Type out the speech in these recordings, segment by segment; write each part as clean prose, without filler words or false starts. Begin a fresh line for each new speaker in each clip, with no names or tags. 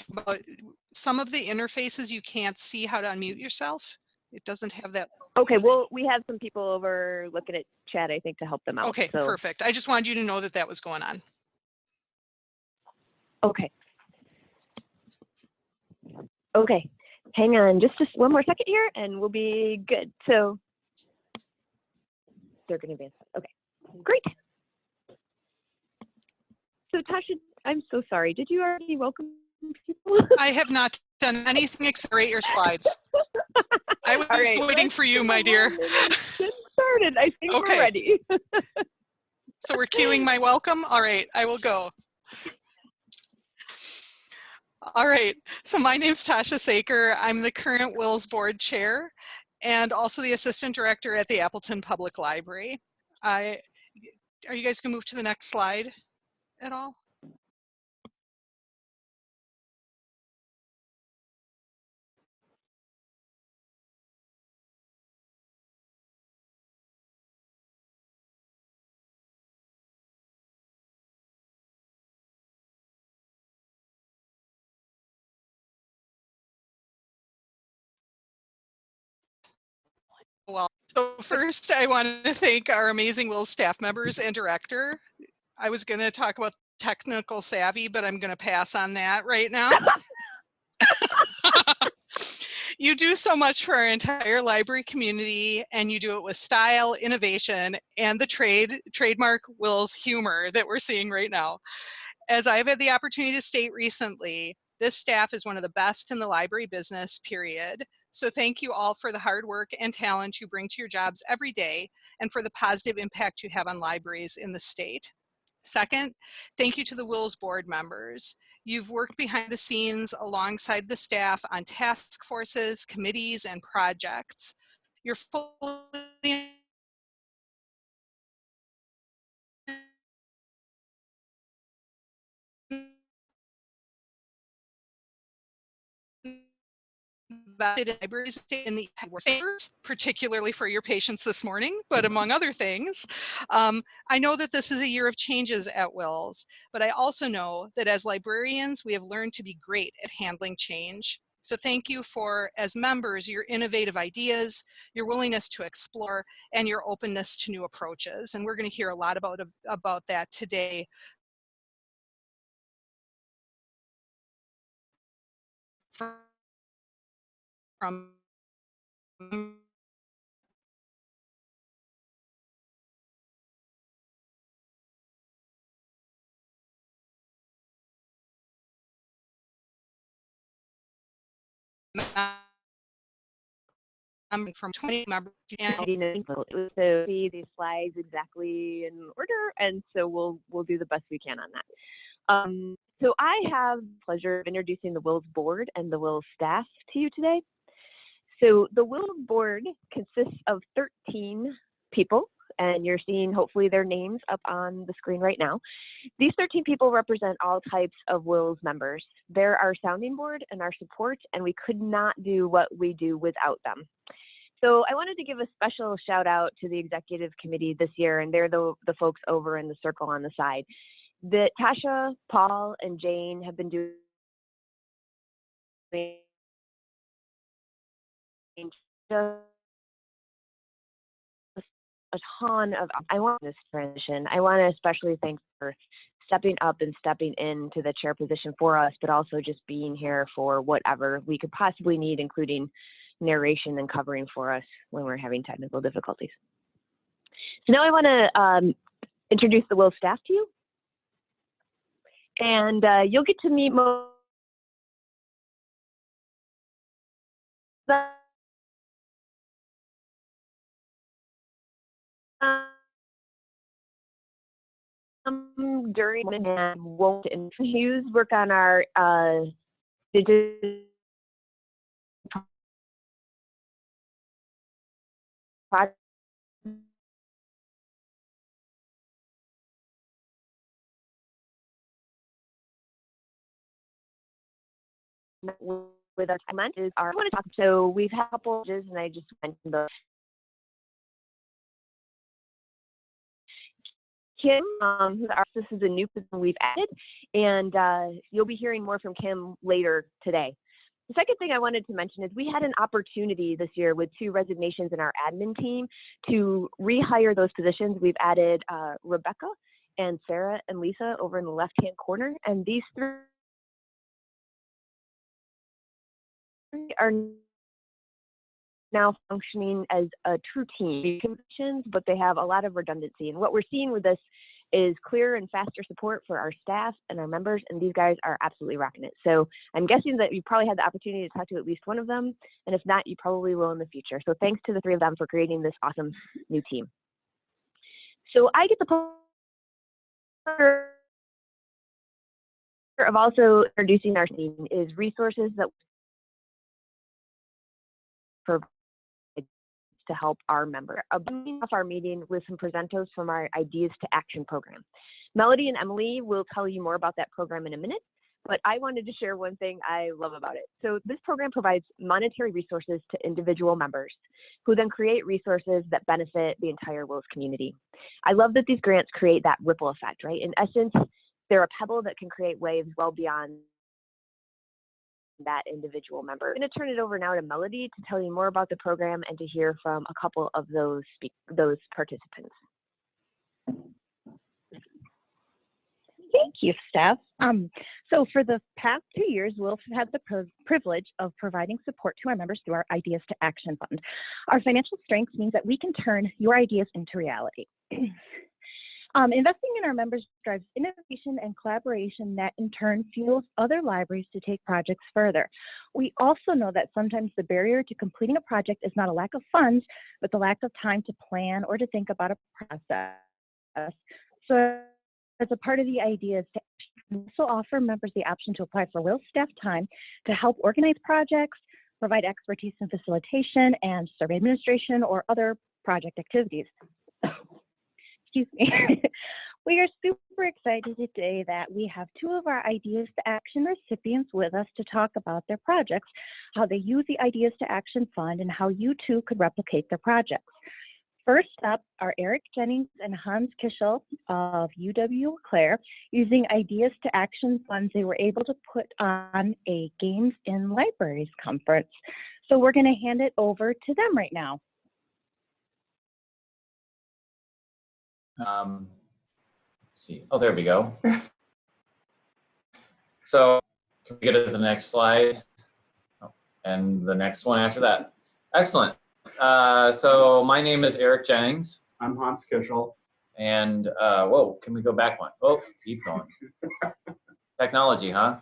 But some of the interfaces you can't see how to unmute yourself. It doesn't have that.
Okay, well, we have some people over looking at chat, I think, to help them out.
Okay,
so.
Perfect. I just wanted you to know that that was going on.
Okay. Okay, hang on just one more second here and we'll be good. So they're going to advance. Okay, great. So Tasha, I'm so sorry. Did you already welcome people?
I have not done anything except rate your slides. I was waiting for you, my dear.
Get started. I think we're ready.
So we're queuing my welcome. All right, I will go. All right, so my name's Tasha Saker. I'm the current WILS board chair and also the assistant director at the Appleton Public Library. Are you guys gonna move to the next slide at all? Well, so first I want to thank our amazing WILS staff members and director. I was going to talk about technical savvy, but I'm going to pass on that right now. You do so much for our entire library community, and you do it with style, innovation, and the trademark WILS humor that we're seeing right now. As I've had the opportunity to state recently, this staff is one of the best in the library business, period. So thank you all for the hard work and talent you bring to your jobs every day and for the positive impact you have on libraries in the state. Second, thank you to the WILS board members. You've worked behind the scenes alongside the staff on task forces, committees, and projects. You're fully libraries in the particularly for your patients this morning, but among other things. I know that this is a year of changes at WILS, but I also know that as librarians, we have learned to be great at handling change. So thank you for, as members, your innovative ideas, your willingness to explore, and your openness to new approaches. And we're going to hear a lot about that today from from 20 members.
So see these slides exactly in order, and so we'll do the best we can on that. So I have the pleasure of introducing the WILS board and the WILS staff to you today. So the WILS board consists of 13 people, and you're seeing hopefully their names up on the screen right now. These 13 people represent all types of WILS members. They're our sounding board and our support, and we could not do what we do without them. So I wanted to give a special shout out to the executive committee this year, and they're the folks over in the circle on the side. That Tasha, Paul, and Jane have been doing just a ton of, I want this transition. I want to especially thank for stepping up and stepping into the chair position for us, but also just being here for whatever we could possibly need, including narration and covering for us when we're having technical difficulties. So now I want to introduce the WILS staff to you. And you'll get to meet most during and won't use work on our digital project with us. I want to talk. So we've had a couple of and I just mentioned those. Kim, this is a new position we've added, and you'll be hearing more from Kim later today. The second thing I wanted to mention is we had an opportunity this year with 2 resignations in our admin team to rehire those positions. We've added Rebecca and Sarah and Lisa over in the left-hand corner, and these 3 are now functioning as a true team positions, but they have a lot of redundancy. And what we're seeing with this is clearer and faster support for our staff and our members, and these guys are absolutely rocking it. So I'm guessing that you probably had the opportunity to talk to at least one of them, and if not, you probably will in the future. So thanks to the 3 of them for creating this awesome new team. So I get the pleasure of also introducing our team is resources that provide to help our members. I'll begin off our meeting with some presenters from our Ideas to Action program. Melody and Emily will tell you more about that program in a minute, but I wanted to share one thing I love about it. So this program provides monetary resources to individual members who then create resources that benefit the entire WILS community. I love that these grants create that ripple effect, right? In essence, they're a pebble that can create waves well beyond that individual member. I'm going to turn it over now to Melody to tell you more about the program and to hear from a couple of those participants.
Thank you, Steph. So for the past 2 years, WILS has had the privilege of providing support to our members through our Ideas to Action Fund. Our financial strength means that we can turn your ideas into reality. Investing in our members drives innovation and collaboration that in turn fuels other libraries to take projects further. We also know that sometimes the barrier to completing a project is not a lack of funds, but the lack of time to plan or to think about a process. So as a part of the Ideas to Action, we also offer members the option to apply for WILS staff time to help organize projects, provide expertise in facilitation and survey administration or other project activities. Excuse me. We are super excited today that we have 2 of our Ideas to Action recipients with us to talk about their projects, how they use the Ideas to Action Fund, and how you too could replicate their projects. First up are Eric Jennings and Hans Kischel of UW-Eau Claire. Using Ideas to Action funds, they were able to put on a Games in Libraries conference. So we're going to hand it over to them right now.
Let's see. Oh, there we go. So can we get to the next slide? Oh, and the next one after that. Excellent. So my name is Eric Jennings.
I'm Hans Kischel.
And whoa, can we go back one? Oh, keep going. Technology, huh?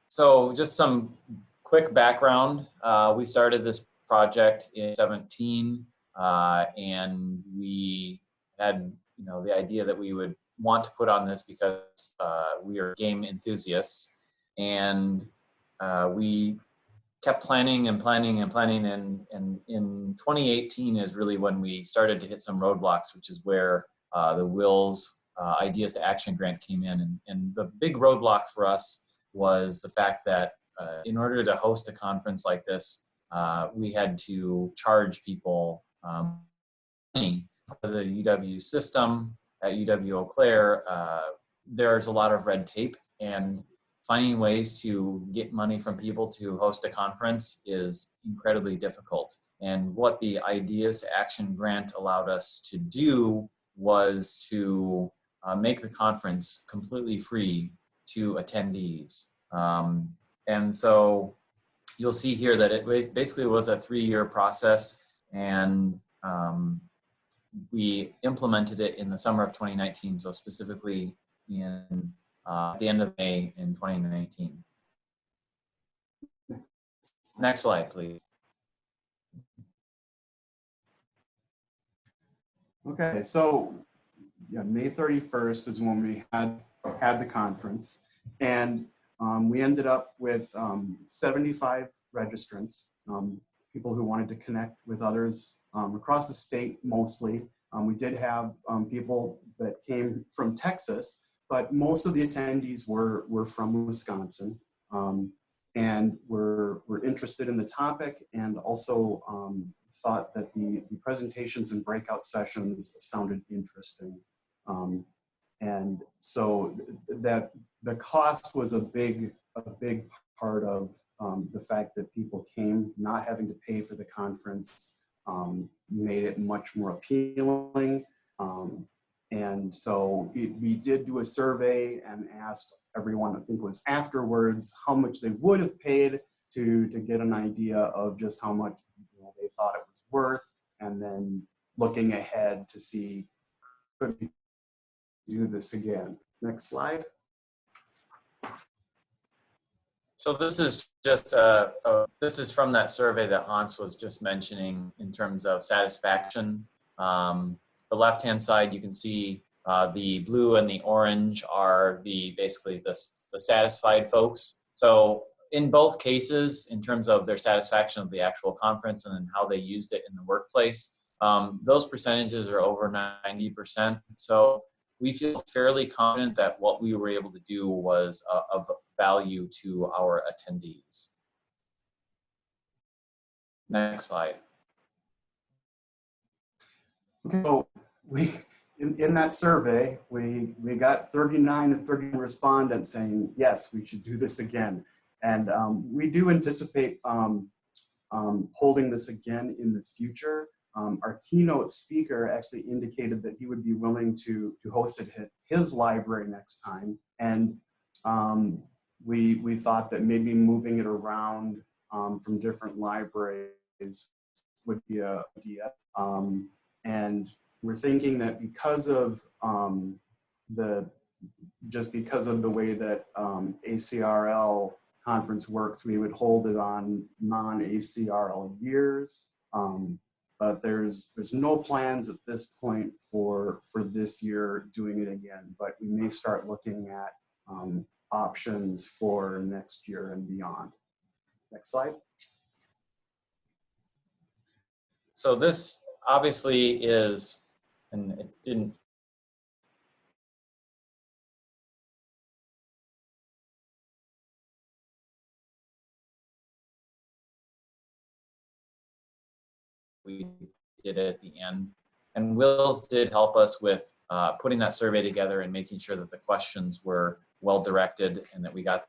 So just some quick background. We started this project in 2017, and we had the idea that we would want to put on this because we are game enthusiasts, and we kept planning and planning and planning, and in 2018 is really when we started to hit some roadblocks, which is where the WILS Ideas to Action grant came in, and the big roadblock for us was the fact that in order to host a conference like this, we had to charge people money. For the UW system at UW-Eau Claire, there's a lot of red tape, and finding ways to get money from people to host a conference is incredibly difficult. And what the Ideas to Action grant allowed us to do was to make the conference completely free to attendees. And so you'll see here that it basically was a 3-year process, and we implemented it in the summer of 2019, so specifically in the end of May in 2019. Next slide, please.
Okay, so yeah, May 31st is when we had the conference, and we ended up with 75 registrants, people who wanted to connect with others across the state mostly. We did have people that came from Texas, but most of the attendees were from Wisconsin. and were interested in the topic, and also thought that the presentations and breakout sessions sounded interesting. And so that the cost was a big part of the fact that people came, not having to pay for the conference, made it much more appealing. And so we did do a survey and asked everyone, I think it was afterwards, how much they would have paid to get an idea of just how much they thought it was worth, and then looking ahead to see, could we do this again? Next slide.
So this is just this is from that survey that Hans was just mentioning in terms of satisfaction. The left-hand side, you can see the blue and the orange are basically the satisfied folks. So in both cases, in terms of their satisfaction of the actual conference and how they used it in the workplace, those percentages are over 90%. So we feel fairly confident that what we were able to do was of value to our attendees. Next slide.
So in that survey, we got 39 of 31 respondents saying, yes, we should do this again. And we do anticipate holding this again in the future. Our keynote speaker actually indicated that he would be willing to host it at his library next time. And we thought that maybe moving it around from different libraries would be an idea. And we're thinking that because of because of the way that ACRL conference works, we would hold it on non-ACRL years. But there's no plans at this point for this year doing it again, but we may start looking at options for next year and beyond. Next slide.
So this obviously is, and it didn't we did it at the end. And WiLS did help us with putting that survey together and making sure that the questions were well directed and that we got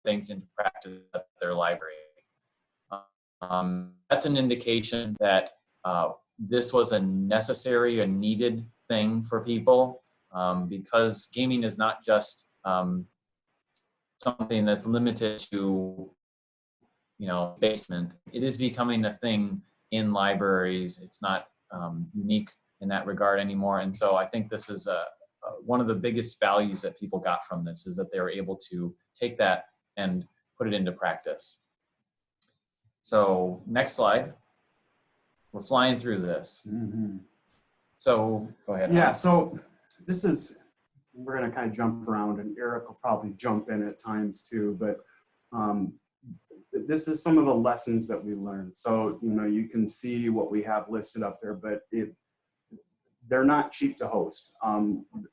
things into practice at their library. That's an indication that this was a necessary and needed thing for people, because gaming is not just something that's limited to, basement. It is becoming a thing in libraries. It's not unique in that regard anymore. And so I think this is one of the biggest values that people got from this, is that they were able to take that and put it into practice. So next slide. We're flying through this.
Mm-hmm.
So go ahead.
Yeah, so this is, we're going to kind of jump around, and Eric will probably jump in at times too, but this is some of the lessons that we learned. So, you can see what we have listed up there, but they're not cheap to host.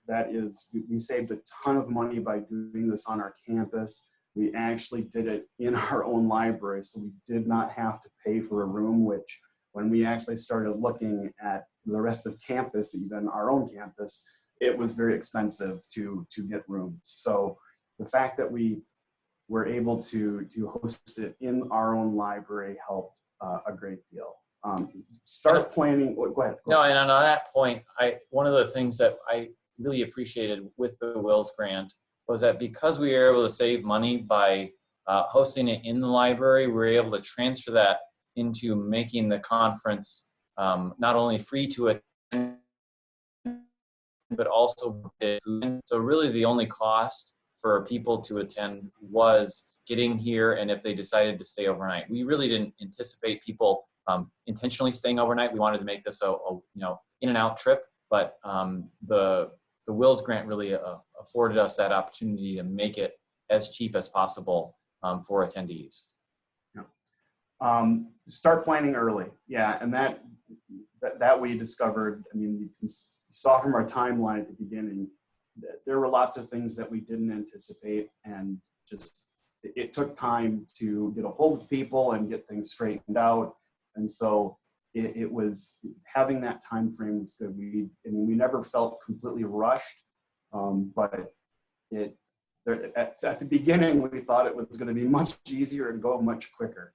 That is, we saved a ton of money by doing this on our campus. We actually did it in our own library, so we did not have to pay for a room, which when we actually started looking at the rest of campus, even our own campus, it was very expensive to get rooms. So the fact that we were able to host it in our own library helped a great deal. Start planning. Go ahead.
No, and on that point, one of the things that I really appreciated with the WiLS grant was that because we were able to save money by hosting it in the library, we were able to transfer that into making the conference not only free to attend, but also food. So really the only cost for people to attend was getting here, and if they decided to stay overnight. We really didn't anticipate people intentionally staying overnight. We wanted to make this a in and out trip, but the WiLS grant really afforded us that opportunity to make it as cheap as possible for attendees.
Yeah. Start planning early. Yeah, and that we discovered, I mean, you saw from our timeline at the beginning that there were lots of things that we didn't anticipate, and just it took time to get a hold of people and get things straightened out. And so it was, having that time frame was good. We never felt completely rushed, but at the beginning we thought it was going to be much easier and go much quicker.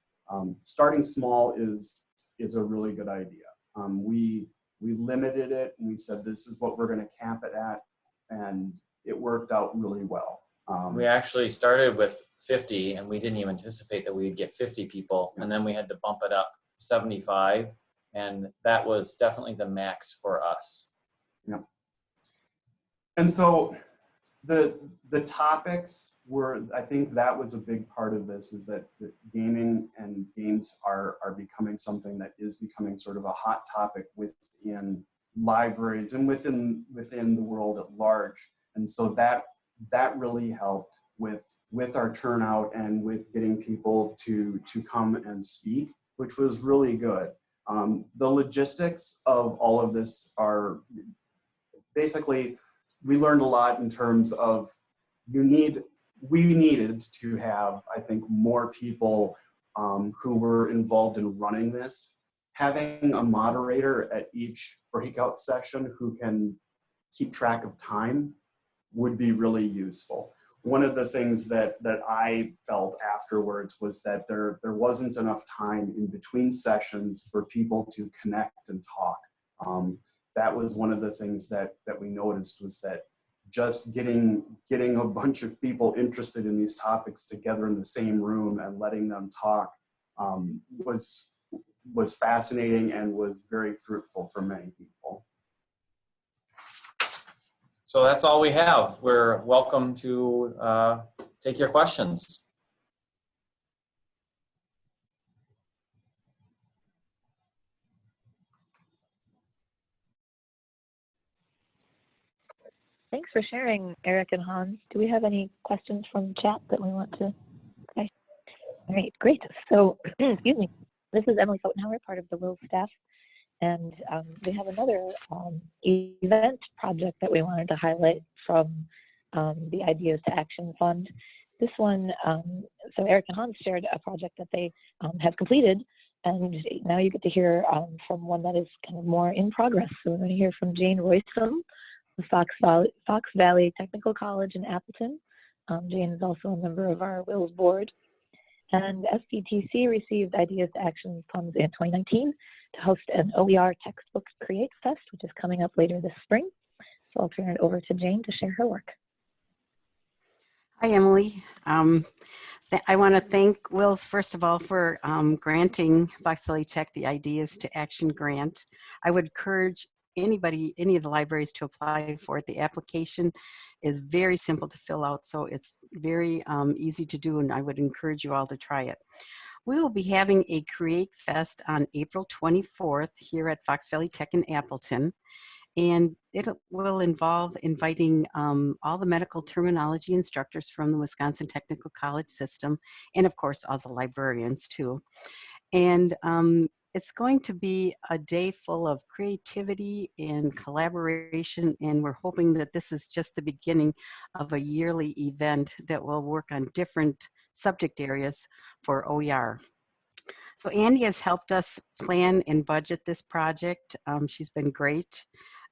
Starting small is a really good idea. We limited it, and we said this is what we're going to cap it at, and it worked out really well.
We actually started with 50, and we didn't even anticipate that we'd get 50 people, and then we had to bump it up 75, and that was definitely the max for us.
Yeah. And so the topics were, I think that was a big part of this, is that gaming and games are becoming something that is becoming sort of a hot topic within libraries and within the world at large. And so that really helped with our turnout and with getting people to come and speak, which was really good. The logistics of all of this are basically, we learned a lot in terms of we needed to have, I think, more people who were involved in running this. Having a moderator at each breakout session who can keep track of time would be really useful. One of the things that I felt afterwards was that there wasn't enough time in between sessions for people to connect and talk. That was one of the things that we noticed, was that just getting a bunch of people interested in these topics together in the same room and letting them talk was fascinating and was very fruitful for many people.
So that's all we have. We're welcome to take your questions.
Thanks for sharing, Eric and Hans. Do we have any questions from chat that we want to? Okay. All right, great. So, excuse me. This is Emily Fotenhauer, part of the WiLS staff, and we have another event project that we wanted to highlight from the Ideas to Action Fund. This one, so Eric and Hans shared a project that they have completed, and now you get to hear from one that is kind of more in progress. So we're going to hear from Jane Royston, the Fox Valley Technical College in Appleton. Jane is also a member of our WiLS board. And SPTC received Ideas to Action funds in 2019 to host an OER Textbook Create Fest, which is coming up later this spring. So I'll turn it over to Jane to share her work.
Hi, Emily. I want to thank WiLS, first of all, for granting Fox Valley Tech the Ideas to Action grant. I would encourage anybody, any of the libraries, to apply for it. The application is very simple to fill out, so it's very easy to do, and I would encourage you all to try it. We will be having a Create Fest on April 24th here at Fox Valley Tech in Appleton, and it will involve inviting all the medical terminology instructors from the Wisconsin Technical College system, and of course all the librarians too. And it's going to be a day full of creativity and collaboration, and we're hoping that this is just the beginning of a yearly event that will work on different subject areas for OER. So Andy has helped us plan and budget this project. She's been great.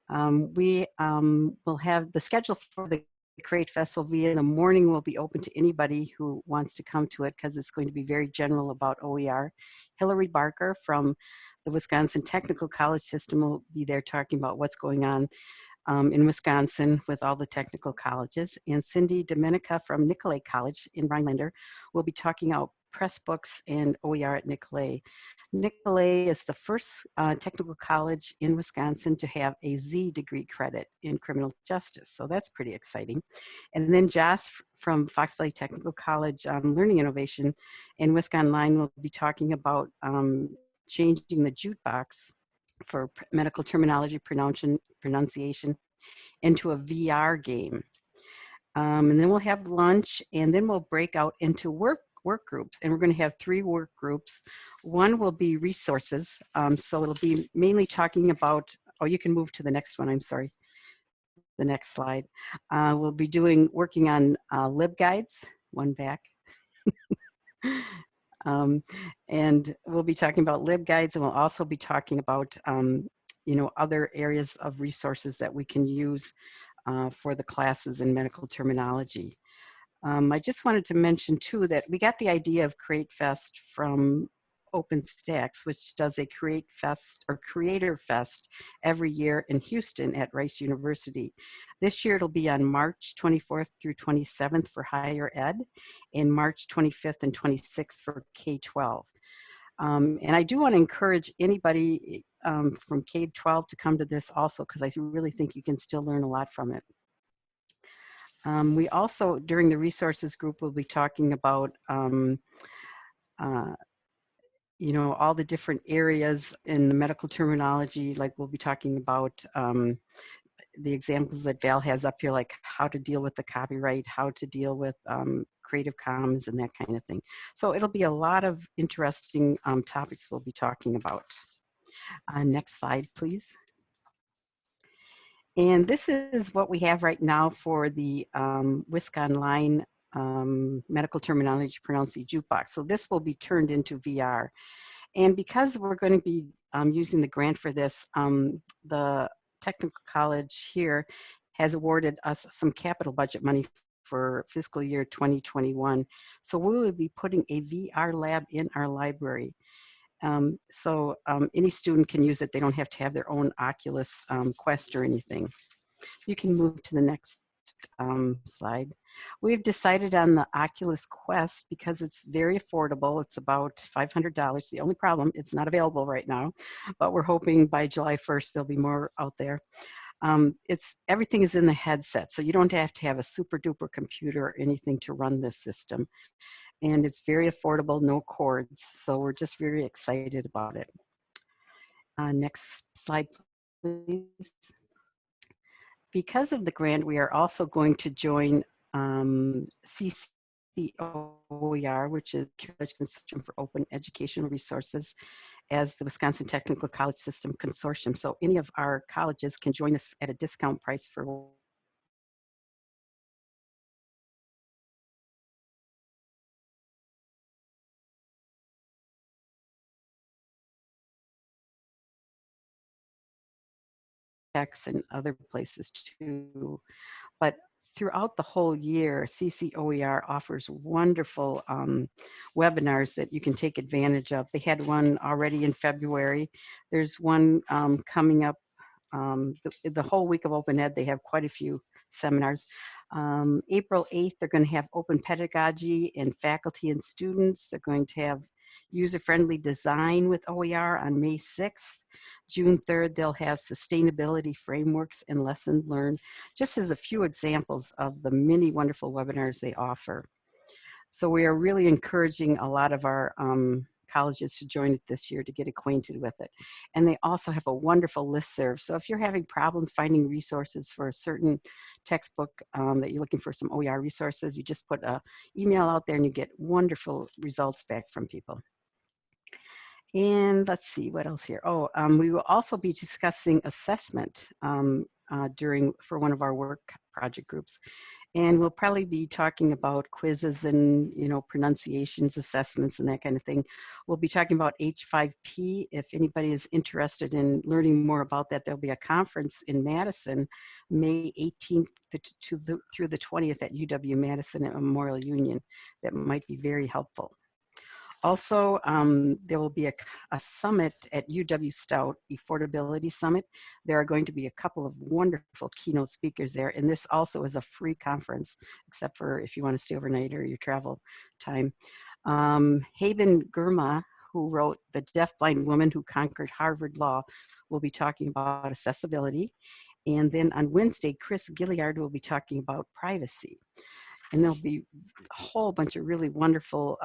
We will have the schedule for the Create Fest will be in the morning, will be open to anybody who wants to come to it, because it's going to be very general about OER. Hillary Barker from the Wisconsin Technical College system will be there talking about what's going on in Wisconsin with all the technical colleges. And Cindy Domenica from Nicolet College in Rhinelander will be talking about press books and OER at Nicolet. Nicolet is the first technical college in Wisconsin to have a Z degree credit in criminal justice, so that's pretty exciting. And then Joss from Fox Valley Technical College Learning Innovation in Wisconsin Line will be talking about changing the jukebox for medical terminology pronunciation into a VR game. And then we'll have lunch, and then we'll break out into work groups, and we're going to have 3 work groups. One will be resources, so it'll be mainly talking about, oh, you can move to the next one, I'm sorry, the next slide. We'll be working on LibGuides, one back. And we'll be talking about LibGuides, and we'll also be talking about you know, other areas of resources that we can use for the classes in medical terminology. I just wanted to mention too that we got the idea of Create Fest from OpenStax, which does a Create Fest or Creator Fest every year in Houston at Rice University. This year it'll be on March 24th through 27th for higher ed, and March 25th and 26th for K-12. And I do want to encourage anybody from K-12 to come to this also, because I really think you can still learn a lot from it. We also, during the resources group, will be talking about you know, all the different areas in the medical terminology. Like we'll be talking about the examples that Val has up here, like how to deal with the copyright, how to deal with Creative Commons and that kind of thing. So it'll be a lot of interesting topics we'll be talking about. Next slide, please. And this is what we have right now for the WISC Online medical terminology pronouncing jukebox. So this will be turned into VR. And because we're going to be using the grant for this, the technical college here has awarded us some capital budget money for fiscal year 2021. So we will be putting a VR lab in our library. So any student can use it. They don't have to have their own Oculus Quest or anything. You can move to the next slide. We've decided on the Oculus Quest because it's very affordable. It's about $500. The only problem, it's not available right now, but we're hoping by July 1st there'll be more out there. Everything is in the headset, so you don't have to have a super duper computer or anything to run this system. And it's very affordable, no cords. So we're just very excited about it. Next slide, please. Because of the grant, we are also going to join CCOER, which is College Consortium for Open Educational Resources, as the Wisconsin Technical College System Consortium. So any of our colleges can join us at a discount price for and other places too. But throughout the whole year, CCOER offers wonderful webinars that you can take advantage of. They had one already in February. There's one coming up the whole week of Open Ed. They have quite a few seminars. April 8th, they're going to have open pedagogy and faculty and students. They're going to have user-friendly design with OER on May 6th. June 3rd, they'll have sustainability frameworks and lesson learned, just as a few examples of the many wonderful webinars they offer. So we are really encouraging a lot of our colleges to join it this year to get acquainted with it. And they also have a wonderful listserv. So if you're having problems finding resources for a certain textbook that you're looking for some OER resources, you just put an email out there and you get wonderful results back from people. And let's see what else here. Oh, we will also be discussing assessment for one of our work project groups. And we'll probably be talking about quizzes and, you know, pronunciations, assessments, and that kind of thing. We'll be talking about H5P. If anybody is interested in learning more about that, there'll be a conference in Madison, May 18th through the 20th at UW-Madison at Memorial Union that might be very helpful. Also, there will be a summit at UW-Stout, Affordability Summit. There are going to be a couple of wonderful keynote speakers there, and this also is a free conference, except for if you want to stay overnight or your travel time. Haben Girma, who wrote The Deafblind Woman Who Conquered Harvard Law, will be talking about accessibility. And then on Wednesday, Chris Gilliard will be talking about privacy. And there'll be a whole bunch of really wonderful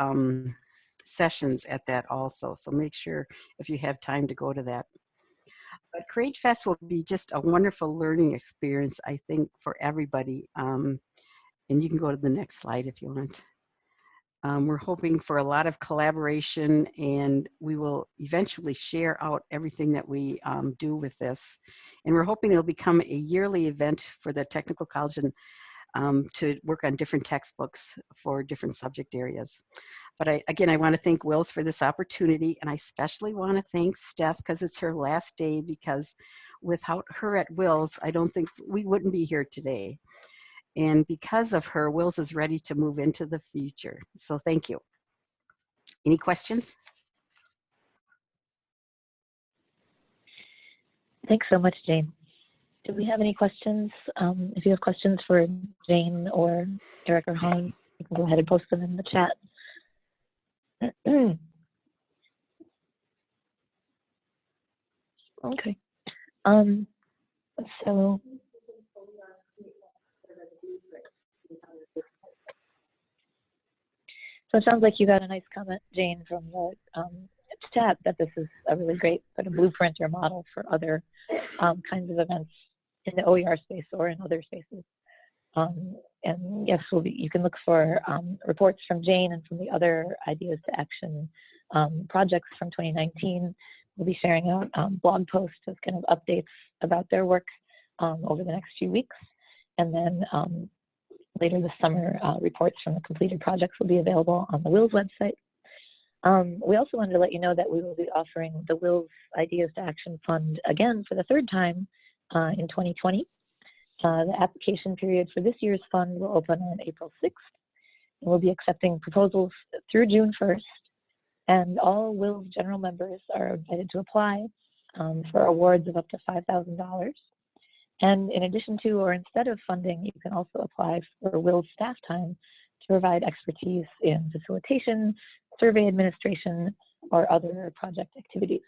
sessions at that also. So make sure if you have time to go to that. But Create Fest will be just a wonderful learning experience, I think, for everybody. And you can go to the next slide if you want. We're hoping for a lot of collaboration, and we will eventually share out everything that we do with this. And we're hoping it'll become a yearly event for the technical college and to work on different textbooks for different subject areas. But again, I want to thank WiLS for this opportunity, and I especially want to thank Steph because it's her last day, because without her at WiLS, I don't think we wouldn't be here today. And because of her, WiLS is ready to move into the future. So thank you. Any questions?
Thanks so much, Jane. Do we have any questions? If you have questions for Jane or Eric or Hans, you can go ahead and post them in the chat. Okay. So it sounds like you got a nice comment, Jane, from the chat that this is a really great sort of blueprint or model for other kinds of events in the OER space or in other spaces. And yes, you can look for reports from Jane and from the other Ideas to Action projects from 2019. We'll be sharing out blog posts as kind of updates about their work over the next few weeks. And then later this summer, reports from the completed projects will be available on the WiLS website. We also wanted to let you know that we will be offering the WiLS Ideas to Action Fund again for the third time in 2020. The application period for this year's fund will open on April 6th. And we'll be accepting proposals through June 1st. And all WiLS general members are invited to apply for awards of up to $5,000. And in addition to or instead of funding, you can also apply for WiLS staff time to provide expertise in facilitation, survey administration, or other project activities.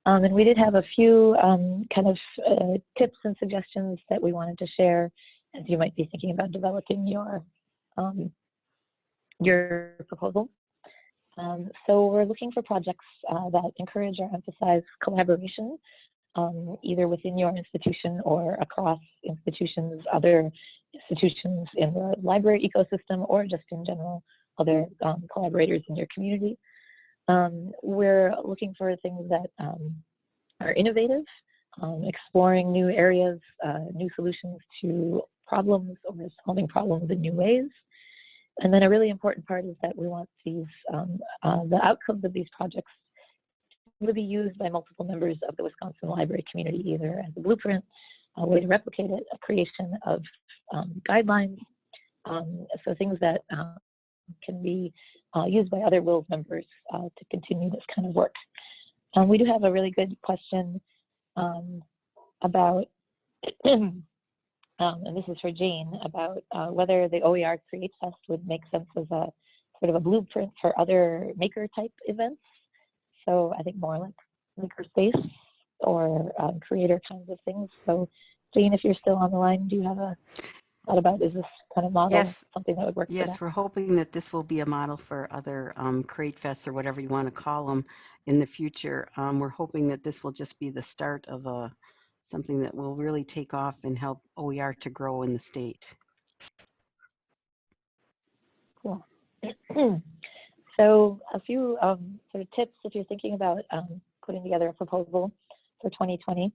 And we did have a few kind of tips and suggestions that we wanted to share as you might be thinking about developing your proposal. So we're looking for projects that encourage or emphasize collaboration, either within your institution or across institutions, other institutions in the library ecosystem, or just in general, other collaborators in your community. We're looking for things that are innovative, exploring new areas, new solutions to problems, or solving problems in new ways. And then a really important part is that we want these, the outcomes of these projects to be used by multiple members of the Wisconsin library community, either as a blueprint, a way to replicate it, a creation of guidelines, so things that can be used by other WiLS members to continue this kind of work. We do have a really good question about, and this is for Jane, about whether the OER Create Fest would make sense as a sort of a blueprint for other maker type events. So I think more like maker space or creator kinds of things. So Jane, if you're still on the line, do you have a thought about, is this kind of model something that would work for that?
Yes, we're hoping that this will be a model for other Create Fests or whatever you want to call them in the future. We're hoping that this will just be the start of something that will really take off and help OER to grow in the state.
Cool. So a few sort of tips if you're thinking about putting together a proposal for 2020.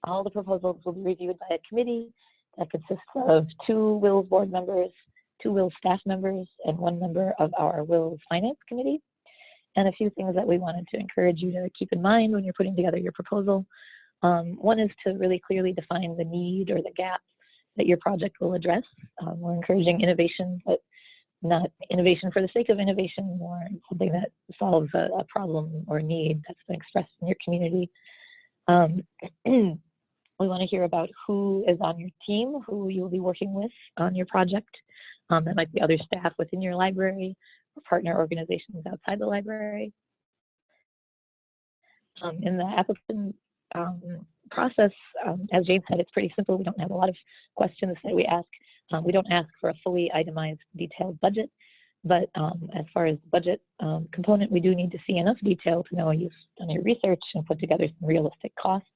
All the proposals will be reviewed by a committee that consists of 2 WiLS board members, 2 WiLS staff members, and 1 member of our WiLS finance committee. And a few things that we wanted to encourage you to keep in mind when you're putting together your proposal. One is to really clearly define the need or the gap that your project will address. We're encouraging innovation, but not innovation for the sake of innovation, more something that solves a problem or need that's been expressed in your community. We want to hear about who is on your team, who you'll be working with on your project. That might be other staff within your library or partner organizations outside the library. In the application process, as Jane said, it's pretty simple. We don't have a lot of questions that we ask. We don't ask for a fully itemized, detailed budget, but as far as the budget component, we do need to see enough detail to know you've done your research and put together some realistic costs.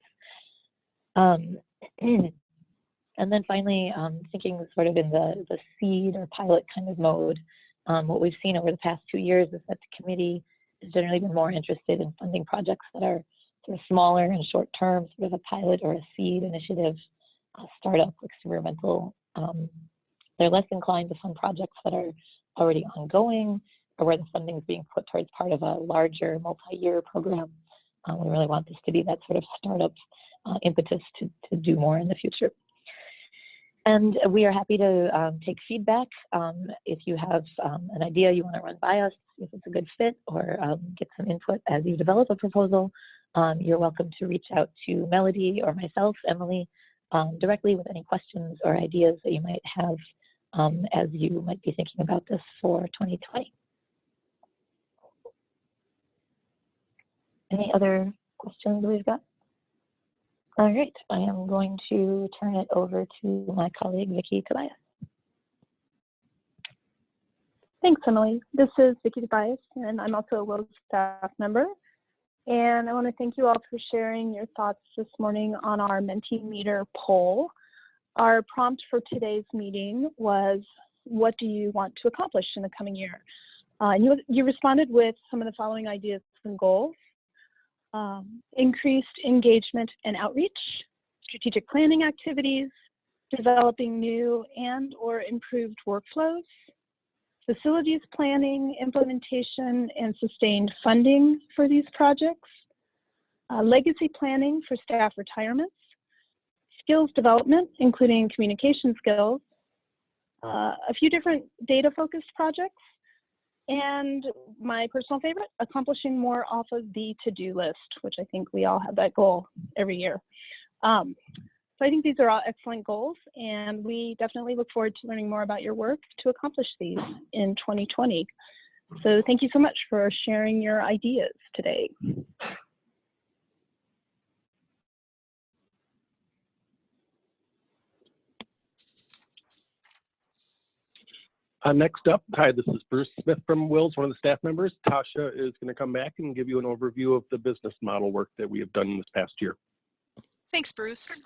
And then finally, thinking sort of in the seed or pilot kind of mode, what we've seen over the past 2 years is that the committee has generally been more interested in funding projects that are sort of smaller and short term, sort of a pilot or a seed initiative, startup, experimental. They're less inclined to fund projects that are already ongoing or where the funding is being put towards part of a larger multi-year program. We really want this to be that sort of startup impetus to do more in the future. And we are happy to take feedback. If you have an idea you want to run by us, if it's a good fit, or get some input as you develop a proposal, you're welcome to reach out to Melody or myself, Emily, directly with any questions or ideas that you might have as you might be thinking about this for 2020. Any other questions we've got? All right, I am going to turn it over to my colleague, Vicki Tobias.
Thanks, Emily. This is Vicki Tobias, and I'm also a WiLS staff member. And I want to thank you all for sharing your thoughts this morning on our Mentimeter poll. Our prompt for today's meeting was, what do you want to accomplish in the coming year? And you responded with some of the following ideas and goals. Increased engagement and outreach, strategic planning activities, developing new and or improved workflows, facilities planning, implementation, and sustained funding for these projects, legacy planning for staff retirements, skills development, including communication skills, a few different data-focused projects, and my personal favorite, accomplishing more off of the to-do list, which I think we all have that goal every year. So I think these are all excellent goals, and we definitely look forward to learning more about your work to accomplish these in 2020. So thank you so much for sharing your ideas today.
Next up, hi, this is Bruce Smith from WiLS, one of the staff members. Tasha is going to come back and give you an overview of the business model work that we have done this past year.
Thanks, Bruce.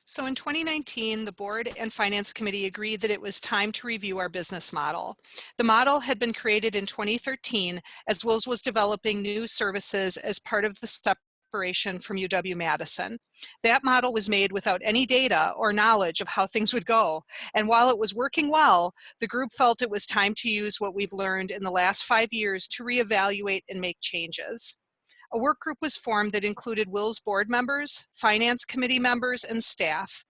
So in 2019, the Board and Finance Committee agreed that it was time to review our business model. The model had been created in 2013 as WiLS was developing new services as part of the separation from UW-Madison. That model was made without any data or knowledge of how things would go. And while it was working well, the group felt it was time to use what we've learned in the last 5 years to reevaluate and make changes. A work group was formed that included WiLS board members, finance committee members, and staff.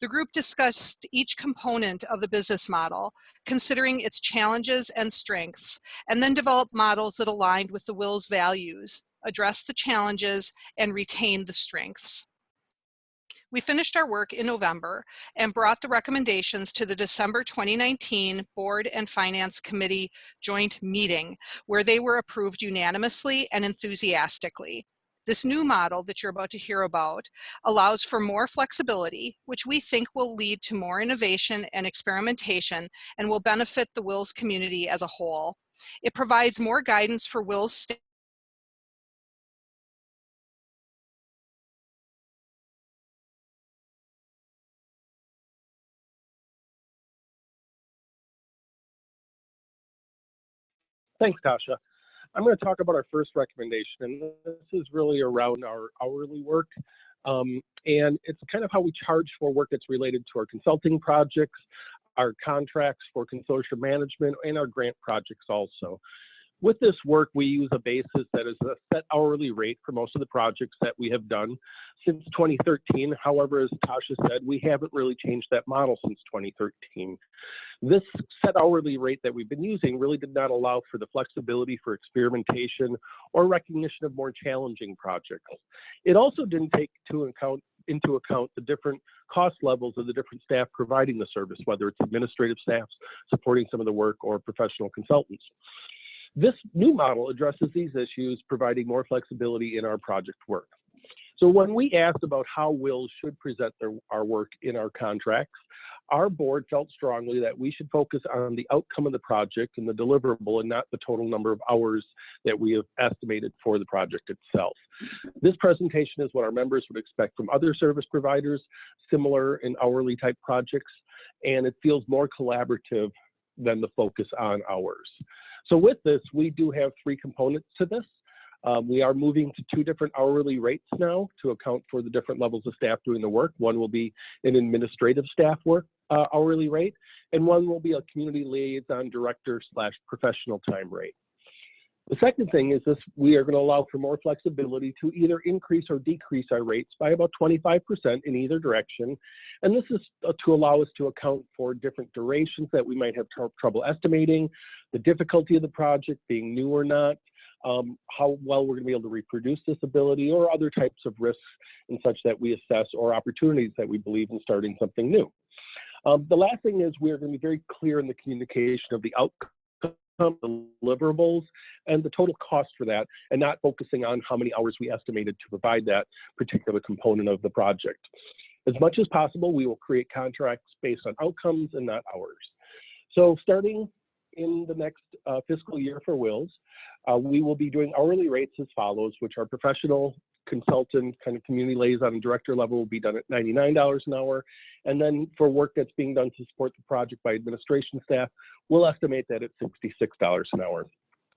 The group discussed each component of the business model, considering its challenges and strengths, and then developed models that aligned with the WiLS values, addressed the challenges, and retained the strengths. We finished our work in November and brought the recommendations to the December 2019 Board and Finance Committee joint meeting, where they were approved unanimously and enthusiastically. This new model that you're about to hear about allows for more flexibility, which we think will lead to more innovation and experimentation and will benefit the WiLS community as a whole. It provides more guidance for WiLS staff.
Thanks, Tasha. I'm going to talk about our first recommendation, and this is really around our hourly work. And it's kind of how we charge for work that's related to our consulting projects, our contracts for consortium management, and our grant projects also. With this work, we use a basis that is a set hourly rate for most of the projects that we have done since 2013. However, as Tasha said, we haven't really changed that model since 2013. This set hourly rate that we've been using really did not allow for the flexibility for experimentation or recognition of more challenging projects. It also didn't take into account the different cost levels of the different staff providing the service, whether it's administrative staff supporting some of the work or professional consultants. This new model addresses these issues, providing more flexibility in our project work. So when we asked about how WiLS should present our work in our contracts, our board felt strongly that we should focus on the outcome of the project and the deliverable and not the total number of hours that we have estimated for the project itself. This presentation is what our members would expect from other service providers, similar in hourly type projects, and it feels more collaborative than the focus on hours. So with this, we do have 3 components to this. We are moving to 2 different hourly rates now to account for the different levels of staff doing the work. One will be an administrative staff work hourly rate, and one will be a community liaison director / professional time rate. The second thing is this: we are going to allow for more flexibility to either increase or decrease our rates by about 25% in either direction. And this is to allow us to account for different durations that we might have trouble estimating, the difficulty of the project being new or not, how well we're going to be able to reproduce this ability, or other types of risks and such that we assess, or opportunities that we believe in starting something new. The last thing is we're going to be very clear in the communication of the outcome, the deliverables, and the total cost for that, and not focusing on how many hours we estimated to provide that particular component of the project. As much as possible, we will create contracts based on outcomes and not hours. So starting in the next fiscal year for WiLS, we will be doing hourly rates as follows, which are professional, consultant, kind of community liaison, and director level will be done at $99 an hour. And then for work that's being done to support the project by administration staff, we'll estimate that at $66 an hour.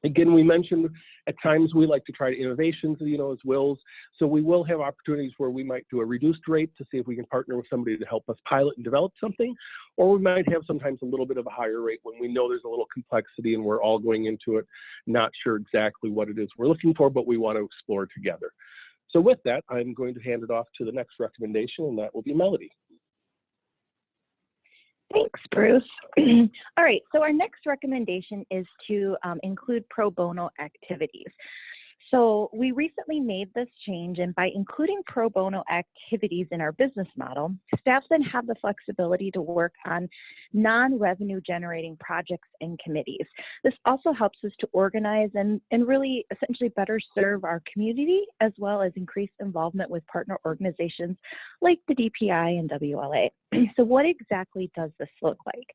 Again, we mentioned at times we like to try innovations, as WiLS. So we will have opportunities where we might do a reduced rate to see if we can partner with somebody to help us pilot and develop something, or we might have sometimes a little bit of a higher rate when we know there's a little complexity and we're all going into it, not sure exactly what it is we're looking for, but we want to explore together. So with that, I'm going to hand it off to the next recommendation, and that will be Melody.
Thanks, Bruce. All right, so our next recommendation is to include pro bono activities. So we recently made this change, and by including pro bono activities in our business model, staff then have the flexibility to work on non-revenue generating projects and committees. This also helps us to organize and really essentially better serve our community, as well as increase involvement with partner organizations like the DPI and WLA. So what exactly does this look like?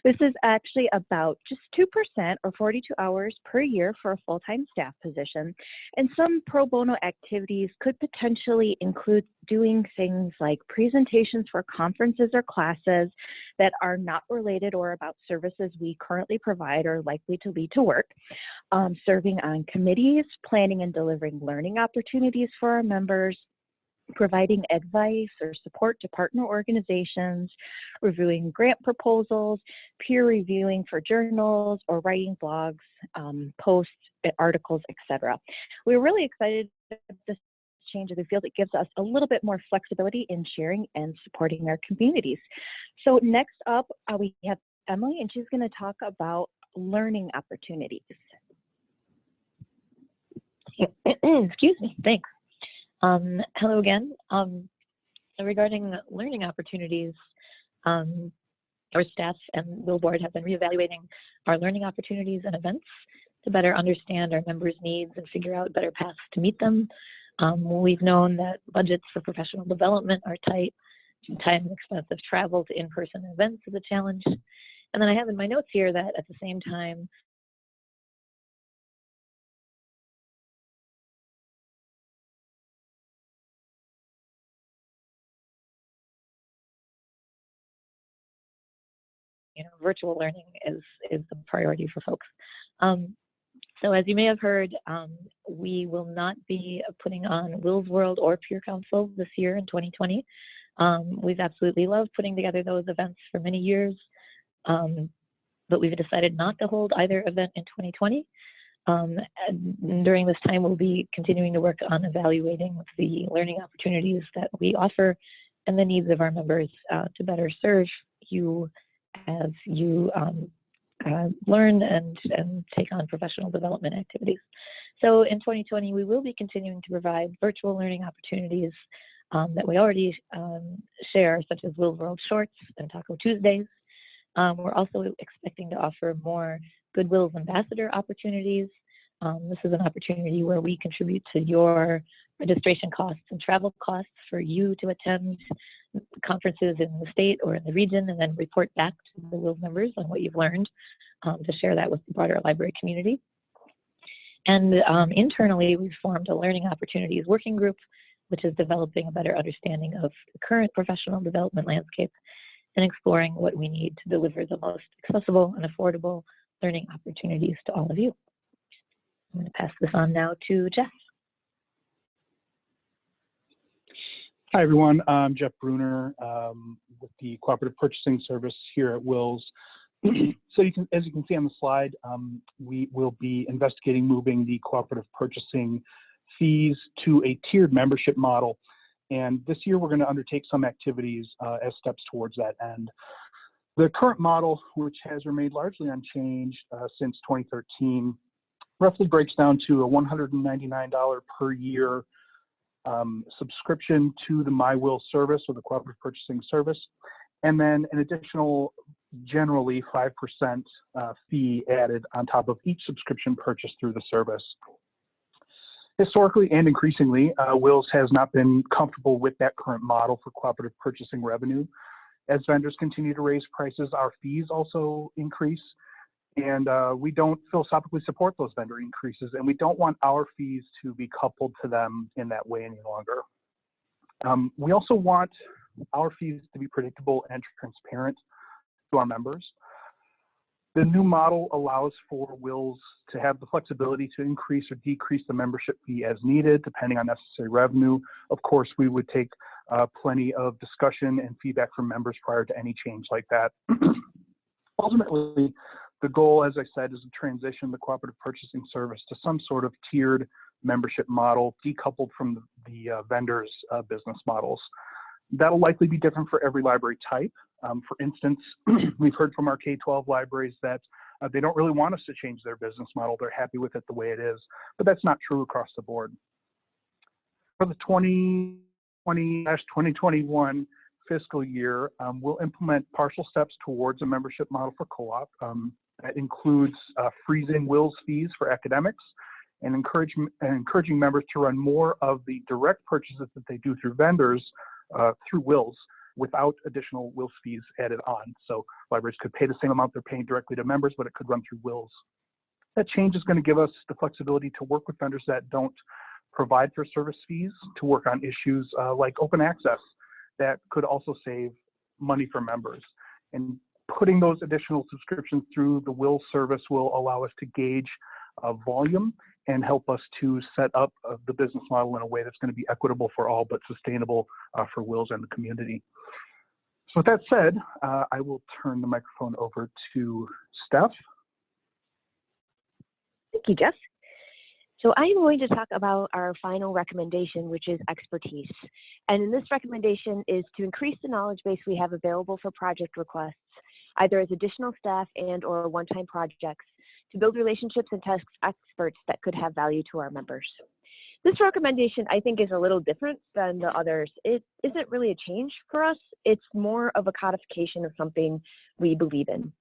This is actually about just 2% or 42 hours per year for a full-time staff position. And some pro bono activities could potentially include doing things like presentations for conferences or classes that are not related or about services we currently provide or likely to lead to work, serving on committees, planning and delivering learning opportunities for our members, providing advice or support to partner organizations, reviewing grant proposals, peer reviewing for journals, or writing blogs, posts, articles, etc. We're really excited about this change, as we feel it gives us a little bit more flexibility in sharing and supporting our communities. So next up, we have Emily, and she's going to talk about learning opportunities.
Excuse me, thanks. Hello again. So regarding learning opportunities, our staff and WiLS board have been reevaluating our learning opportunities and events to better understand our members' needs and figure out better paths to meet them. We've known that budgets for professional development are tight, time and expensive travel to in-person events is a challenge. And then I have in my notes here that at the same time, virtual learning is a priority for folks. So as you may have heard, we will not be putting on WiLS World or Peer Council this year in 2020. We've absolutely loved putting together those events for many years, but we've decided not to hold either event in 2020. And during this time, we'll be continuing to work on evaluating the learning opportunities that we offer and the needs of our members to better serve you as you learn and take on professional development activities. So in 2020, we will be continuing to provide virtual learning opportunities that we already share, such as WiLS World Shorts and Taco Tuesdays. We're also expecting to offer more Good WiLS Ambassador opportunities. This is an opportunity where we contribute to your registration costs and travel costs for you to attend conferences in the state or in the region, and then report back to the WILS members on what you've learned to share that with the broader library community. And internally, we've formed a learning opportunities working group, which is developing a better understanding of the current professional development landscape and exploring what we need to deliver the most accessible and affordable learning opportunities to all of you. I'm going to pass this on now to Jeff.
Hi, everyone. I'm Jeff Bruner with the Cooperative Purchasing Service here at WILS. So as you can see on the slide, we will be investigating moving the cooperative purchasing fees to a tiered membership model. And this year, we're going to undertake some activities as steps towards that end. The current model, which has remained largely unchanged since 2013, roughly breaks down to a $199 per year subscription to the WiLS service, or the Cooperative Purchasing Service, and then an additional, generally 5% fee added on top of each subscription purchase through the service. Historically and increasingly, WILS has not been comfortable with that current model for cooperative purchasing revenue. As vendors continue to raise prices, our fees also increase, and we don't philosophically support those vendor increases, and we don't want our fees to be coupled to them in that way any longer. We also want our fees to be predictable and transparent to our members. The new model allows for WILS to have the flexibility to increase or decrease the membership fee as needed, depending on necessary revenue. Of course, we would take plenty of discussion and feedback from members prior to any change like that. Ultimately, the goal, as I said, is to transition the Cooperative Purchasing Service to some sort of tiered membership model, decoupled from the vendors' business models. That'll likely be different for every library type. For instance, we've heard from our K-12 libraries that they don't really want us to change their business model. They're happy with it the way it is, but that's not true across the board. For the 2020-2021 fiscal year, we'll implement partial steps towards a membership model for co-op. That includes freezing WILS fees for academics and encouraging members to run more of the direct purchases that they do through vendors through WILS without additional WILS fees added on. So libraries could pay the same amount they're paying directly to members, but it could run through WILS. That change is going to give us the flexibility to work with vendors that don't provide for service fees to work on issues like open access that could also save money for members. And putting those additional subscriptions through the WILS service will allow us to gauge volume and help us to set up the business model in a way that's going to be equitable for all, but sustainable for WILS and the community. So with that said, I will turn the microphone over to Steph.
Thank you, Jeff. So I'm going to talk about our final recommendation, which is expertise. And this recommendation is to increase the knowledge base we have available for project requests, either as additional staff and or one-time projects, to build relationships and test experts that could have value to our members. This recommendation, I think, is a little different than the others. It isn't really a change for us. It's more of a codification of something we believe in.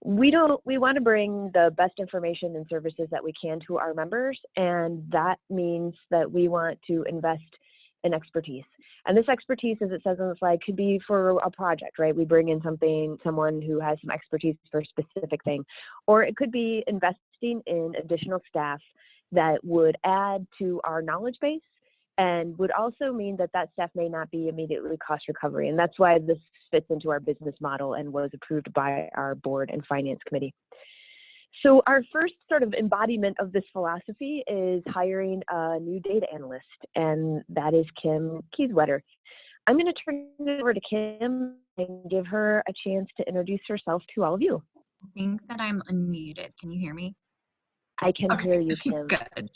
We want to bring the best information and services that we can to our members, and that means that we want to invest in expertise. And this expertise, as it says on the slide, could be for a project, right? We bring in someone who has some expertise for a specific thing, or it could be investing in additional staff that would add to our knowledge base and would also mean that that staff may not be immediately cost recovery. And that's why this fits into our business model and was approved by our board and finance committee. So our first sort of embodiment of this philosophy is hiring a new data analyst, and that is Kim Kieswetter. I'm going to turn it over to Kim and give her a chance to introduce herself to all of you.
I think that I'm unmuted. Can you hear me?
I can hear you, Kim.
Good.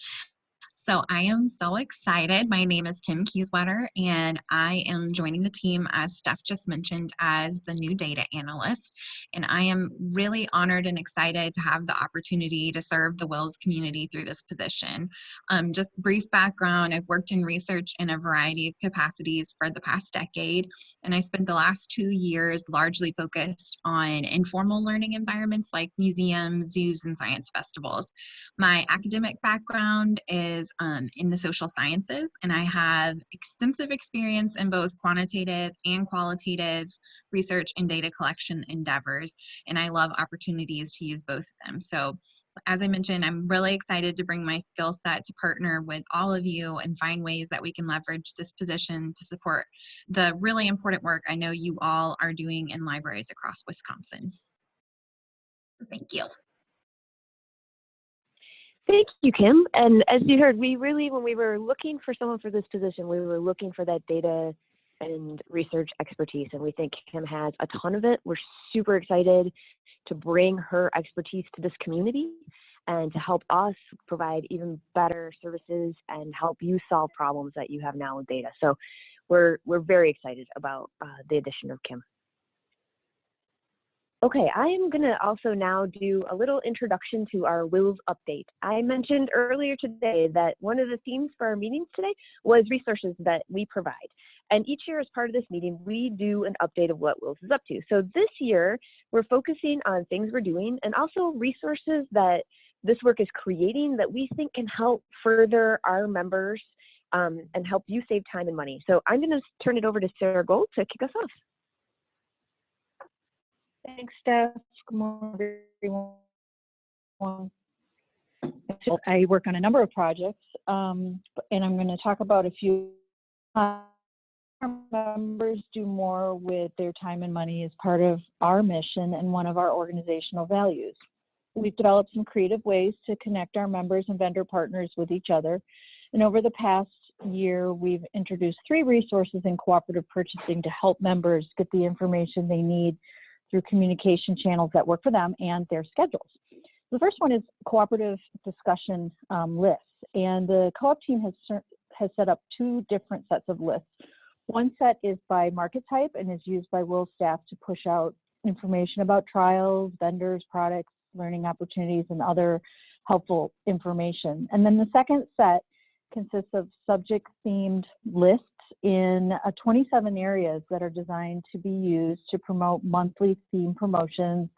So I am so excited. My name is Kim Kieswetter, and I am joining the team, as Steph just mentioned, as the new data analyst. And I am really honored and excited to have the opportunity to serve the WILS community through this position. Just brief background, I've worked in research in a variety of capacities for the past decade, and I spent the last 2 years largely focused on informal learning environments like museums, zoos, and science festivals. My academic background is in the social sciences, and I have extensive experience in both quantitative and qualitative research and data collection endeavors, and I love opportunities to use both of them. So as I mentioned, I'm really excited to bring my skill set to partner with all of you and find ways that we can leverage this position to support the really important work I know you all are doing in libraries across Wisconsin. Thank you.
Thank you, Kim. And as you heard, we really, when we were looking for someone for this position, we were looking for that data and research expertise, and we think Kim has a ton of it. We're super excited to bring her expertise to this community and to help us provide even better services and help you solve problems that you have now with data. So we're very excited about the addition of Kim. Okay, I am going to also now do a little introduction to our WILS update. I mentioned earlier today that one of the themes for our meetings today was resources that we provide. And each year as part of this meeting, we do an update of what WILS is up to. So this year, we're focusing on things we're doing and also resources that this work is creating that we think can help further our members and help you save time and money. So I'm going to turn it over to Sarah Gold to kick us off.
Thanks, Steph. Good morning, everyone. I work on a number of projects, and I'm going to talk about a few. Our members do more with their time and money as part of our mission and one of our organizational values. We've developed some creative ways to connect our members and vendor partners with each other. And over the past year, we've introduced 3 resources in cooperative purchasing to help members get the information they need through communication channels that work for them and their schedules. The first one is cooperative discussion lists, and the co-op team has set up 2 different sets of lists. One set is by market type and is used by WILS staff to push out information about trials, vendors, products, learning opportunities, and other helpful information. And then the second set consists of subject-themed lists in 27 areas that are designed to be used to promote monthly theme promotions,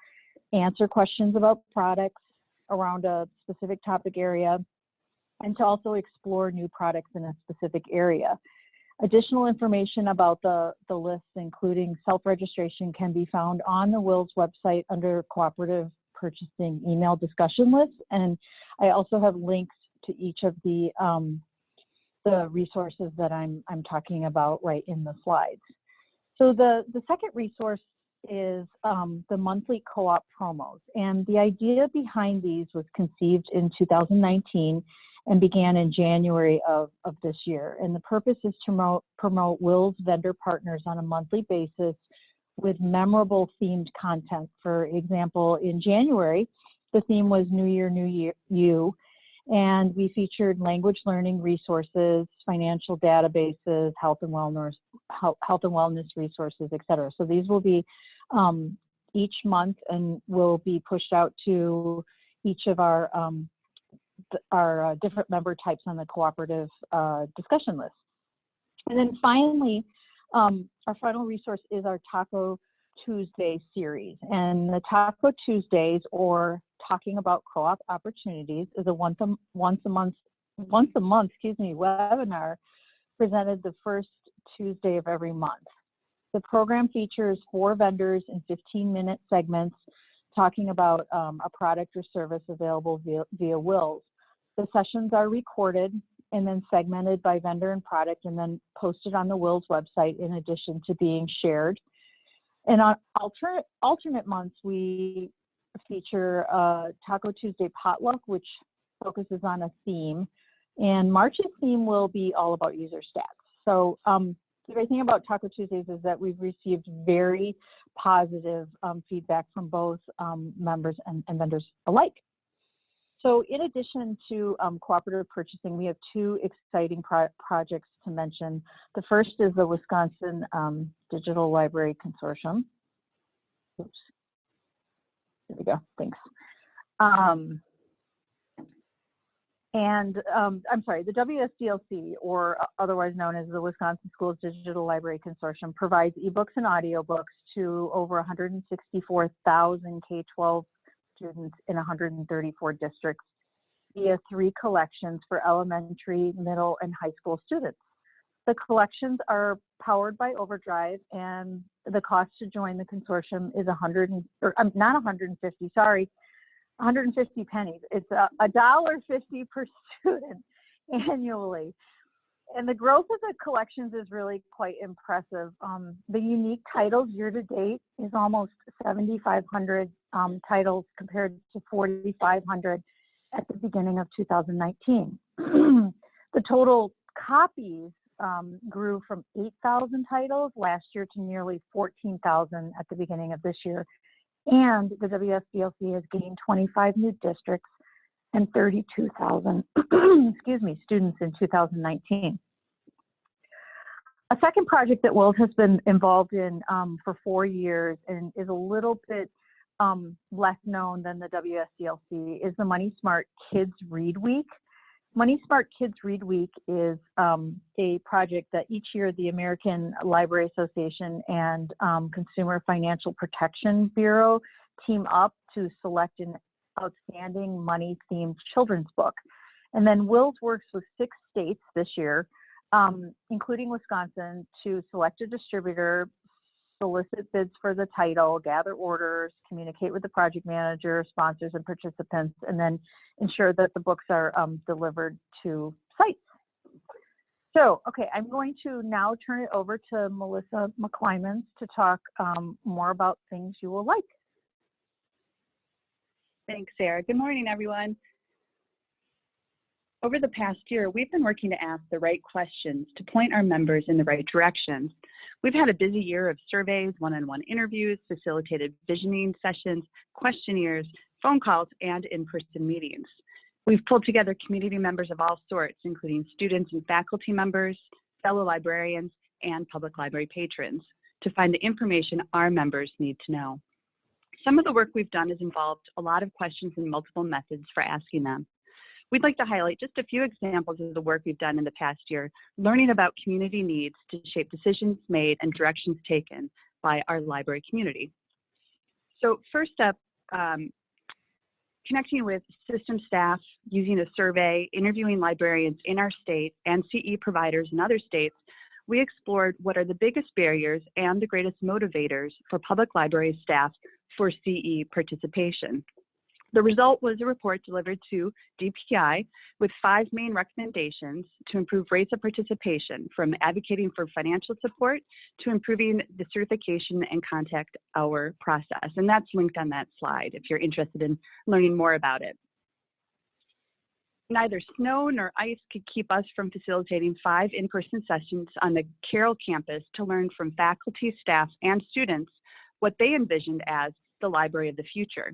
answer questions about products around a specific topic area, and to also explore new products in a specific area. Additional information about the list, including self-registration, can be found on the WILS website under Cooperative Purchasing email discussion lists, and I also have links to each of the resources that I'm talking about right in the slides. So the second resource is the monthly co-op promos, and the idea behind these was conceived in 2019 and began in January of this year. And the purpose is to promote WILS vendor partners on a monthly basis with memorable themed content. For example, in January, the theme was New Year, New You, and we featured language learning resources, financial databases, health and wellness resources, et cetera. So these will be each month and will be pushed out to each of our different member types on the cooperative discussion list. And then finally, our final resource is our Taco Tuesday series. And the Taco Tuesdays, or Talking About Co-op Opportunities, is a once a month webinar presented the first Tuesday of every month. The program features 4 vendors in 15-minute segments talking about a product or service available via WILS. The sessions are recorded and then segmented by vendor and product and then posted on the WILS website in addition to being shared. And on alternate months, we feature Taco Tuesday Potluck, which focuses on a theme. And March's theme will be all about user stats. So the great thing about Taco Tuesdays is that we've received very positive feedback from both members and vendors alike. So in addition to cooperative purchasing, we have 2 exciting projects to mention. The first is the Wisconsin Digital Library Consortium. Oops. There we go, thanks. The WISDLC, or otherwise known as the Wisconsin Schools Digital Library Consortium, provides ebooks and audiobooks to over 164,000 K-12 students in 134 districts via 3 collections for elementary, middle, and high school students. The collections are powered by Overdrive, and the cost to join the consortium is not 150, sorry, 150 pennies. It's $1.50 per student annually. And the growth of the collections is really quite impressive. The unique titles year to date is almost 7,500 titles compared to 4,500 at the beginning of 2019. The total copies grew from 8,000 titles last year to nearly 14,000 at the beginning of this year. And the WSDLC has gained 25 new districts and 32,000 students in 2019. A second project that WiLS has been involved in for 4 years and is a little bit less known than the WSDLC is the Money Smart Kids Read Week. Money Smart Kids Read Week is a project that each year the American Library Association and Consumer Financial Protection Bureau team up to select an outstanding money-themed children's book. And then WiLS works with 6 states this year, including Wisconsin, to select a distributor, solicit bids for the title, gather orders, communicate with the project manager, sponsors, and participants, and then ensure that the books are delivered to sites. So, okay, I'm going to now turn it over to Melissa McClymans to talk more about things you will like.
Thanks, Sarah. Good morning, everyone. Over the past year, we've been working to ask the right questions to point our members in the right direction. We've had a busy year of surveys, one-on-one interviews, facilitated visioning sessions, questionnaires, phone calls, and in-person meetings. We've pulled together community members of all sorts, including students and faculty members, fellow librarians, and public library patrons, to find the information our members need to know. Some of the work we've done has involved a lot of questions and multiple methods for asking them. We'd like to highlight just a few examples of the work we've done in the past year, learning about community needs to shape decisions made and directions taken by our library community. So first up, connecting with system staff, using a survey, interviewing librarians in our state and CE providers in other states, we explored what are the biggest barriers and the greatest motivators for public library staff for CE participation. The result was a report delivered to DPI with 5 main recommendations to improve rates of participation, from advocating for financial support to improving the certification and contact hour process. And that's linked on that slide if you're interested in learning more about it. Neither snow nor ice could keep us from facilitating 5 in-person sessions on the Carroll campus to learn from faculty, staff, and students what they envisioned as the library of the future.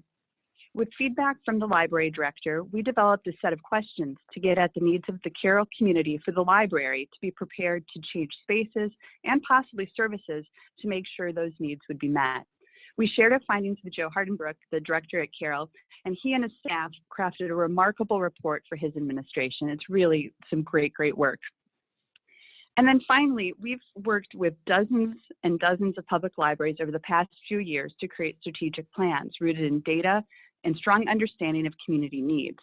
With feedback from the library director, we developed a set of questions to get at the needs of the Carroll community for the library to be prepared to change spaces and possibly services to make sure those needs would be met. We shared our findings with Joe Hardenbrook, the director at Carroll, and he and his staff crafted a remarkable report for his administration. It's really some great work. And then finally, we've worked with dozens and dozens of public libraries over the past few years to create strategic plans rooted in data and strong understanding of community needs.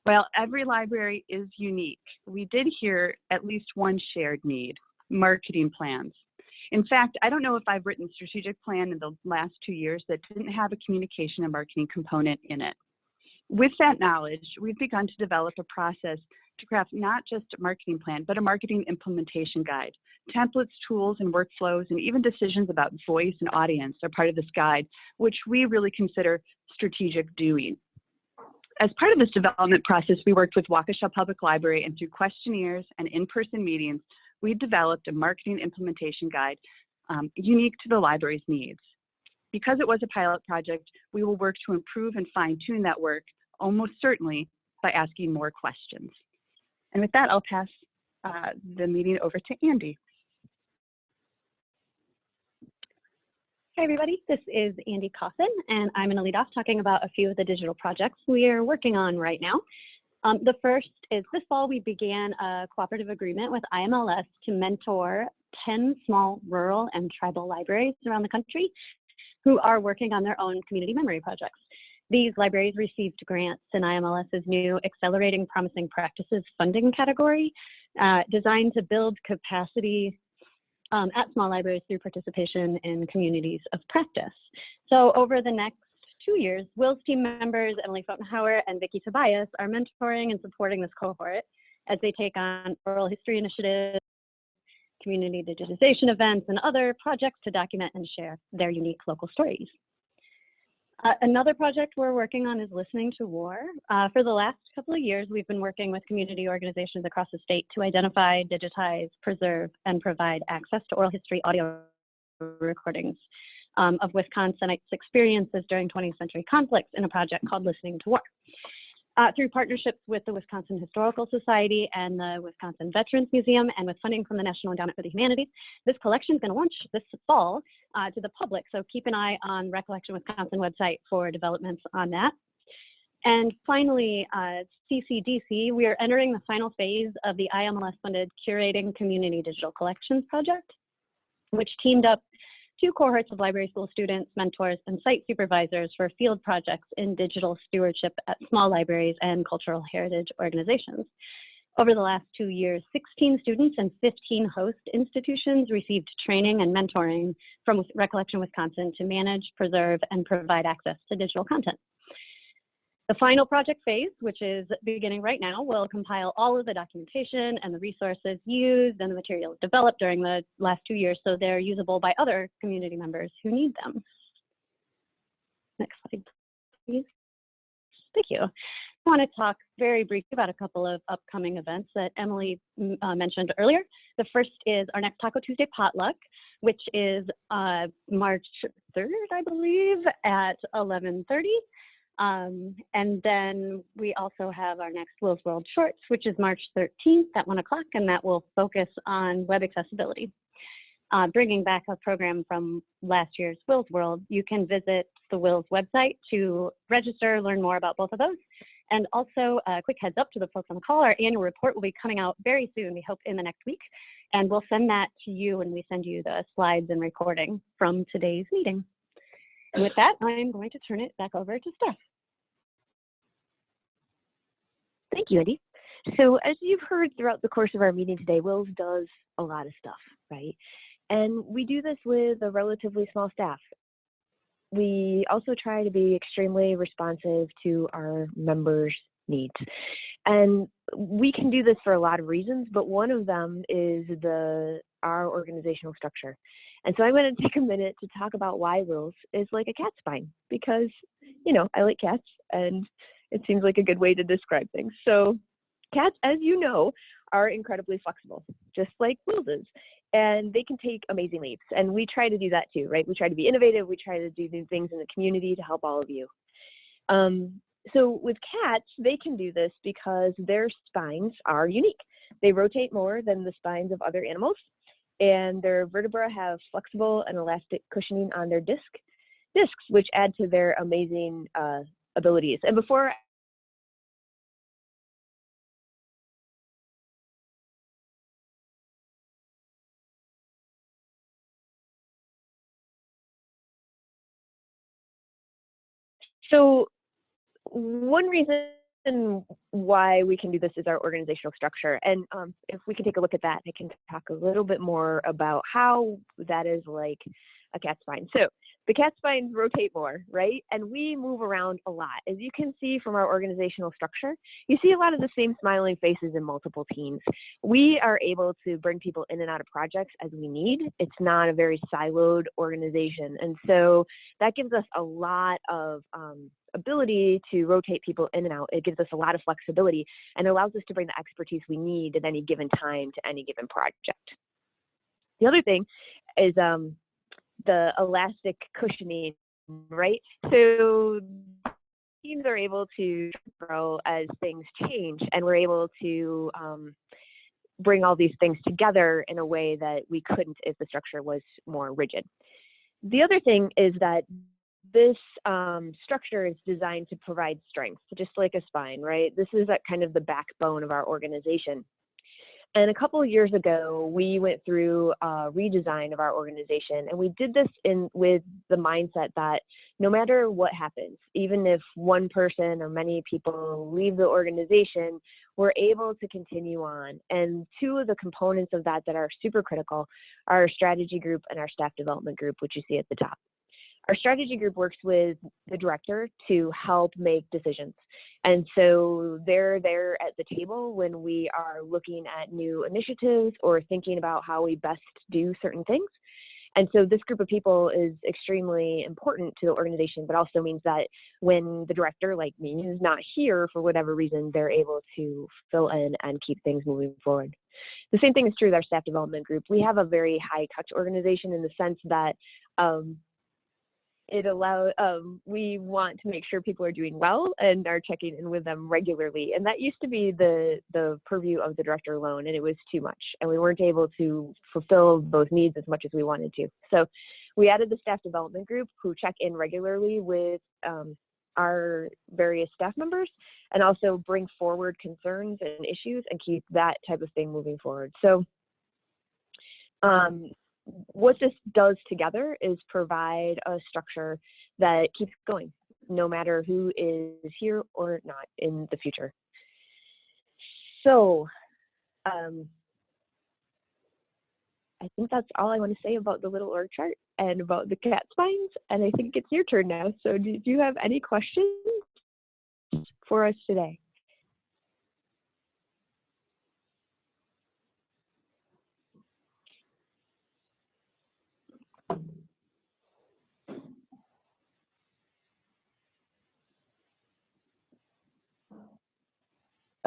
While every library is unique, we did hear at least one shared need: marketing plans. In fact, I don't know if I've written a strategic plan in the last 2 years that didn't have a communication and marketing component in it. With that knowledge, we've begun to develop a process to craft not just a marketing plan, but a marketing implementation guide. Templates, tools, and workflows, and even decisions about voice and audience are part of this guide, which we really consider strategic doing. As part of this development process, we worked with Waukesha Public Library, and through questionnaires and in-person meetings, we developed a marketing implementation guide unique to the library's needs. Because it was a pilot project, we will work to improve and fine-tune that work, almost certainly by asking more questions. And with that, I'll pass the meeting over to Andy.
Hi everybody, this is Andy Coffin, and I'm going to lead off talking about a few of the digital projects we are working on right now. The first is this fall we began a cooperative agreement with IMLS to mentor 10 small rural and tribal libraries around the country who are working on their own community memory projects. These libraries received grants in IMLS's new Accelerating Promising Practices funding category, designed to build capacity at small libraries through participation in communities of practice. So over the next 2 years, WILS team members Emily Fotenhauer and Vicki Tobias are mentoring and supporting this cohort as they take on oral history initiatives, community digitization events, and other projects to document and share their unique local stories. Another project we're working on is Listening to War. For the last couple of years, we've been working with community organizations across the state to identify, digitize, preserve, and provide access to oral history audio recordings of Wisconsinites' experiences during 20th century conflicts in a project called Listening to War. Through partnerships with the Wisconsin Historical Society and the Wisconsin Veterans Museum, and with funding from the National Endowment for the Humanities, this collection is going to launch this fall to the public. So keep an eye on Recollection Wisconsin website for developments on that. And finally, CCDC, we are entering the final phase of the IMLS-funded Curating Community Digital Collections project, which teamed up 2 cohorts of library school students, mentors, and site supervisors for field projects in digital stewardship at small libraries and cultural heritage organizations. Over the last 2 years, 16 students and 15 host institutions received training and mentoring from Recollection Wisconsin to manage, preserve, and provide access to digital content. The final project phase, which is beginning right now, will compile all of the documentation and the resources used and the materials developed during the last 2 years so they're usable by other community members who need them. Next slide, please. Thank you. I want to talk very briefly about a couple of upcoming events that Emily mentioned earlier. The first is our next Taco Tuesday potluck, which is March 3rd, I believe, at 11:30. And then we also have our next WILS World Shorts, which is March 13th at 1 o'clock, and that will focus on web accessibility. Bringing back a program from last year's WILS World, you can visit the WILS website to register, learn more about both of those. And also a quick heads up to the folks on the call, our annual report will be coming out very soon, we hope in the next week. And we'll send that to you when we send you the slides and recording from today's meeting. And with that, I'm going to turn it back over to Steph.
Thank you, Andy. So as you've heard throughout the course of our meeting today, WILS does a lot of stuff, right? And we do this with a relatively small staff. We also try to be extremely responsive to our members' needs. And we can do this for a lot of reasons, but one of them is our organizational structure. And so I'm going to take a minute to talk about why WILS is like a cat spine, because, you know, I like cats and it seems like a good way to describe things. So cats, as you know, are incredibly flexible, just like WILS is. And they can take amazing leaps. And we try to do that too, right? We try to be innovative. We try to do new things in the community to help all of you. So with cats, they can do this because their spines are unique. They rotate more than the spines of other animals. And their vertebrae have flexible and elastic cushioning on their discs, which add to their amazing abilities. And before So one reason why we can do this is our organizational structure. And if we can take a look at that, I can talk a little bit more about how that is like a cat spine. So the cat spines rotate more, right? And we move around a lot. As you can see from our organizational structure, you see a lot of the same smiling faces in multiple teams. We are able to bring people in and out of projects as we need. It's not a very siloed organization. And so that gives us a lot of ability to rotate people in and out. It gives us a lot of flexibility and allows us to bring the expertise we need at any given time to any given project. The other thing is the elastic cushioning, right? So teams are able to grow as things change, and we're able to bring all these things together in a way that we couldn't if the structure was more rigid. The other thing is that this structure is designed to provide strength, just like a spine, right? This is that kind of the backbone of our organization. And a couple of years ago, we went through a redesign of our organization, and we did this with the mindset that no matter what happens, even if one person or many people leave the organization, we're able to continue on. And two of the components of that are super critical are our strategy group and our staff development group, which you see at the top. Our strategy group works with the director to help make decisions. And so they're there at the table when we are looking at new initiatives or thinking about how we best do certain things. And so this group of people is extremely important to the organization, but also means that when the director, like me, is not here for whatever reason, they're able to fill in and keep things moving forward. The same thing is true with our staff development group. We have a very high touch organization in the sense that we want to make sure people are doing well and are checking in with them regularly. And that used to be the purview of the director alone, and it was too much. And we weren't able to fulfill those needs as much as we wanted to. So we added the staff development group who check in regularly with our various staff members and also bring forward concerns and issues and keep that type of thing moving forward. So what this does together is provide a structure that keeps going, no matter who is here or not in the future. So I think that's all I want to say about the little org chart and about the cat spines. And I think it's your turn now. So do you have any questions for us today?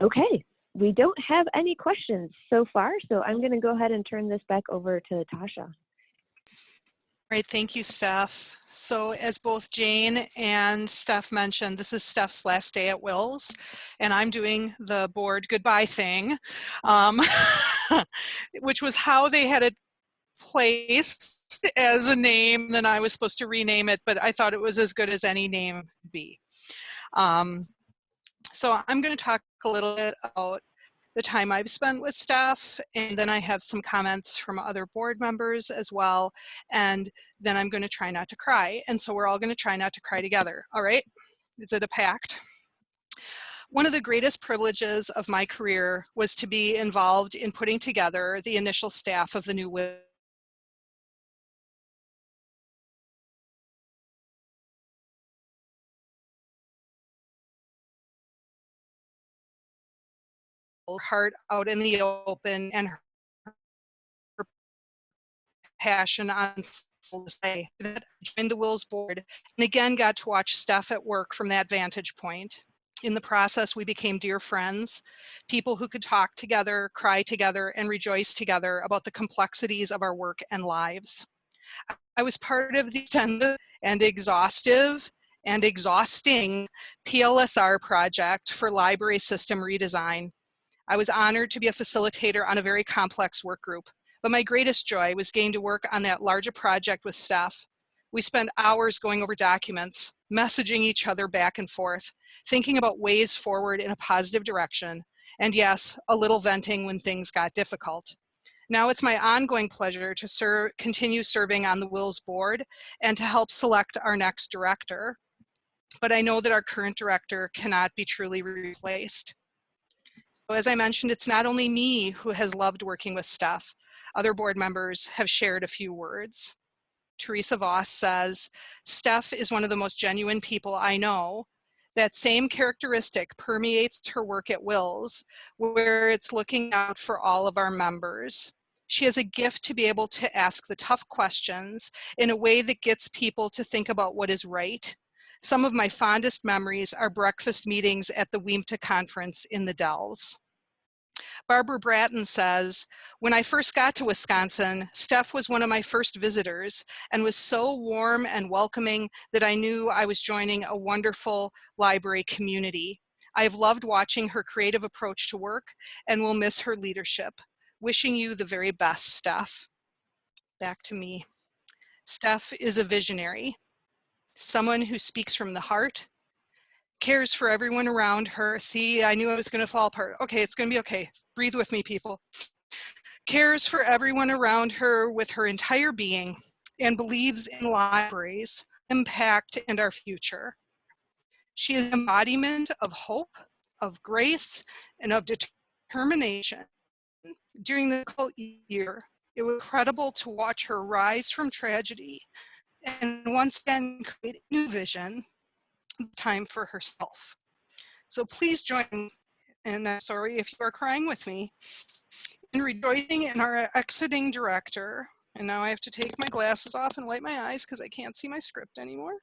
Okay, we don't have any questions so far, so I'm going to go ahead and turn this back over to Tasha.
Great, thank you, Steph. So as both Jane and Steph mentioned, this is Steph's last day at WiLS, and I'm doing the board goodbye thing, which was how they had it placed as a name. Then I was supposed to rename it, but I thought it was as good as any name could be. So I'm going to talk a little bit about the time I've spent with staff, and then I have some comments from other board members as well, and then I'm going to try not to cry. And so we're all going to try not to cry together. All right? Is it a pact? One of the greatest privileges of my career was to be involved in putting together the initial staff of the new WiLS. Heart out in the open and her passion on full display. I joined the WiLS board and again got to watch Steph at work from that vantage point. In the process, we became dear friends, people who could talk together, cry together, and rejoice together about the complexities of our work and lives. I was part of the extended and exhaustive and exhausting PLSR project for library system redesign. I was honored to be a facilitator on a very complex work group, but my greatest joy was getting to work on that larger project with Steph. We spent hours going over documents, messaging each other back and forth, thinking about ways forward in a positive direction, and yes, a little venting when things got difficult. Now it's my ongoing pleasure to continue serving on the WiLS board and to help select our next director. But I know that our current director cannot be truly replaced. So as I mentioned, it's not only me who has loved working with Steph. Other board members have shared a few words. Teresa Voss says, Steph is one of the most genuine people I know. That same characteristic permeates her work at WiLS, where it's looking out for all of our members. She has a gift to be able to ask the tough questions in a way that gets people to think about what is right. Some of my fondest memories are breakfast meetings at the WIMTA conference in the Dells. Barbara Bratton says, when I first got to Wisconsin, Steph was one of my first visitors and was so warm and welcoming that I knew I was joining a wonderful library community. I have loved watching her creative approach to work and will miss her leadership. Wishing you the very best, Steph. Back to me. Steph is a visionary, someone who speaks from the heart, cares for everyone around her. See, I knew I was going to fall apart. Okay, it's going to be okay. Breathe with me, people. cares for everyone around her with her entire being, and believes in libraries, impact, and our future. She is an embodiment of hope, of grace, and of determination. During the difficult year, it was incredible to watch her rise from tragedy and once again create a new vision, time for herself. So please join me, and I'm sorry if you are crying with me, in rejoicing in our exiting director. And now I have to take my glasses off and wipe my eyes because I can't see my script anymore.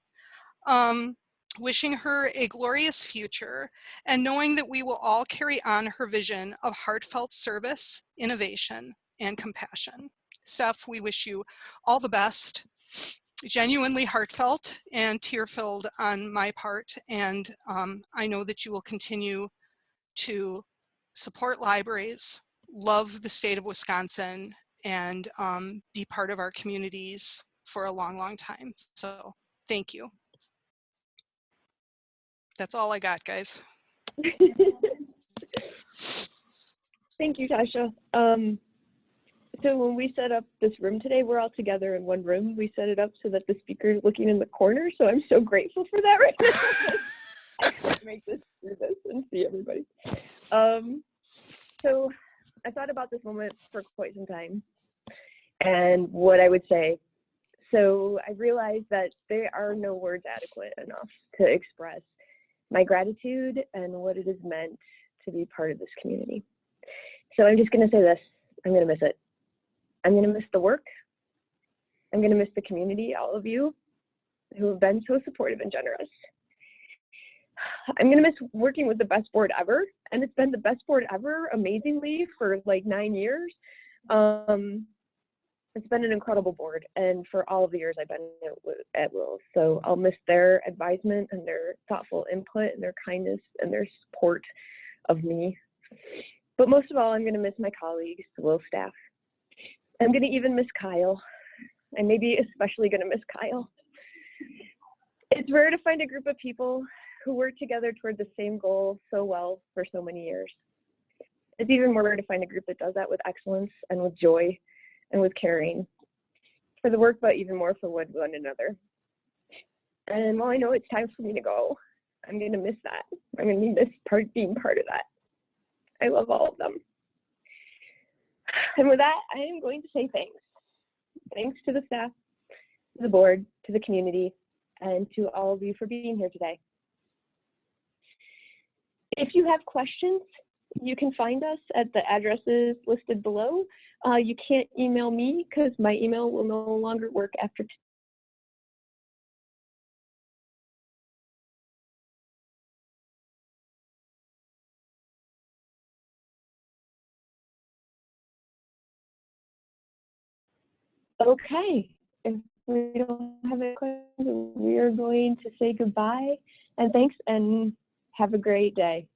Wishing her a glorious future, and knowing that we will all carry on her vision of heartfelt service, innovation, and compassion. Steph, we wish you all the best, genuinely heartfelt and tear-filled on my part, and I know that you will continue to support libraries, love the state of Wisconsin, and be part of our communities for a long, long time. So thank you. That's all I got, guys.
Thank you, Tasha. So when we set up this room today, we're all together in one room. We set it up so that the speaker is looking in the corner. So I'm so grateful for that right now. I can't make this through this and see everybody. So I thought about this moment for quite some time and what I would say. So I realized that there are no words adequate enough to express my gratitude and what it has meant to be part of this community. So I'm just going to say this, I'm going to miss it. I'm going to miss the work. I'm going to miss the community, all of you who have been so supportive and generous. I'm going to miss working with the best board ever, and it's been the best board ever, amazingly, for like 9 years. It's been an incredible board, and for all of the years I've been at WiLS. So I'll miss their advisement and their thoughtful input and their kindness and their support of me. But most of all, I'm going to miss my colleagues, the WiLS staff. I'm going to even miss Kyle. I'm maybe especially going to miss Kyle. It's rare to find a group of people who work together toward the same goal so well for so many years. It's even more rare to find a group that does that with excellence and with joy and with caring for the work, but even more for one another. And while I know it's time for me to go, I'm going to miss that. I'm going to miss being part of that. I love all of them. And with that, I am going to say thanks. Thanks to the staff, to the board, to the community, and to all of you for being here today. If you have questions, you can find us at the addresses listed below. You can't email me because my email will no longer work after today. Okay, if we don't have any questions, we are going to say goodbye and thanks and have a great day.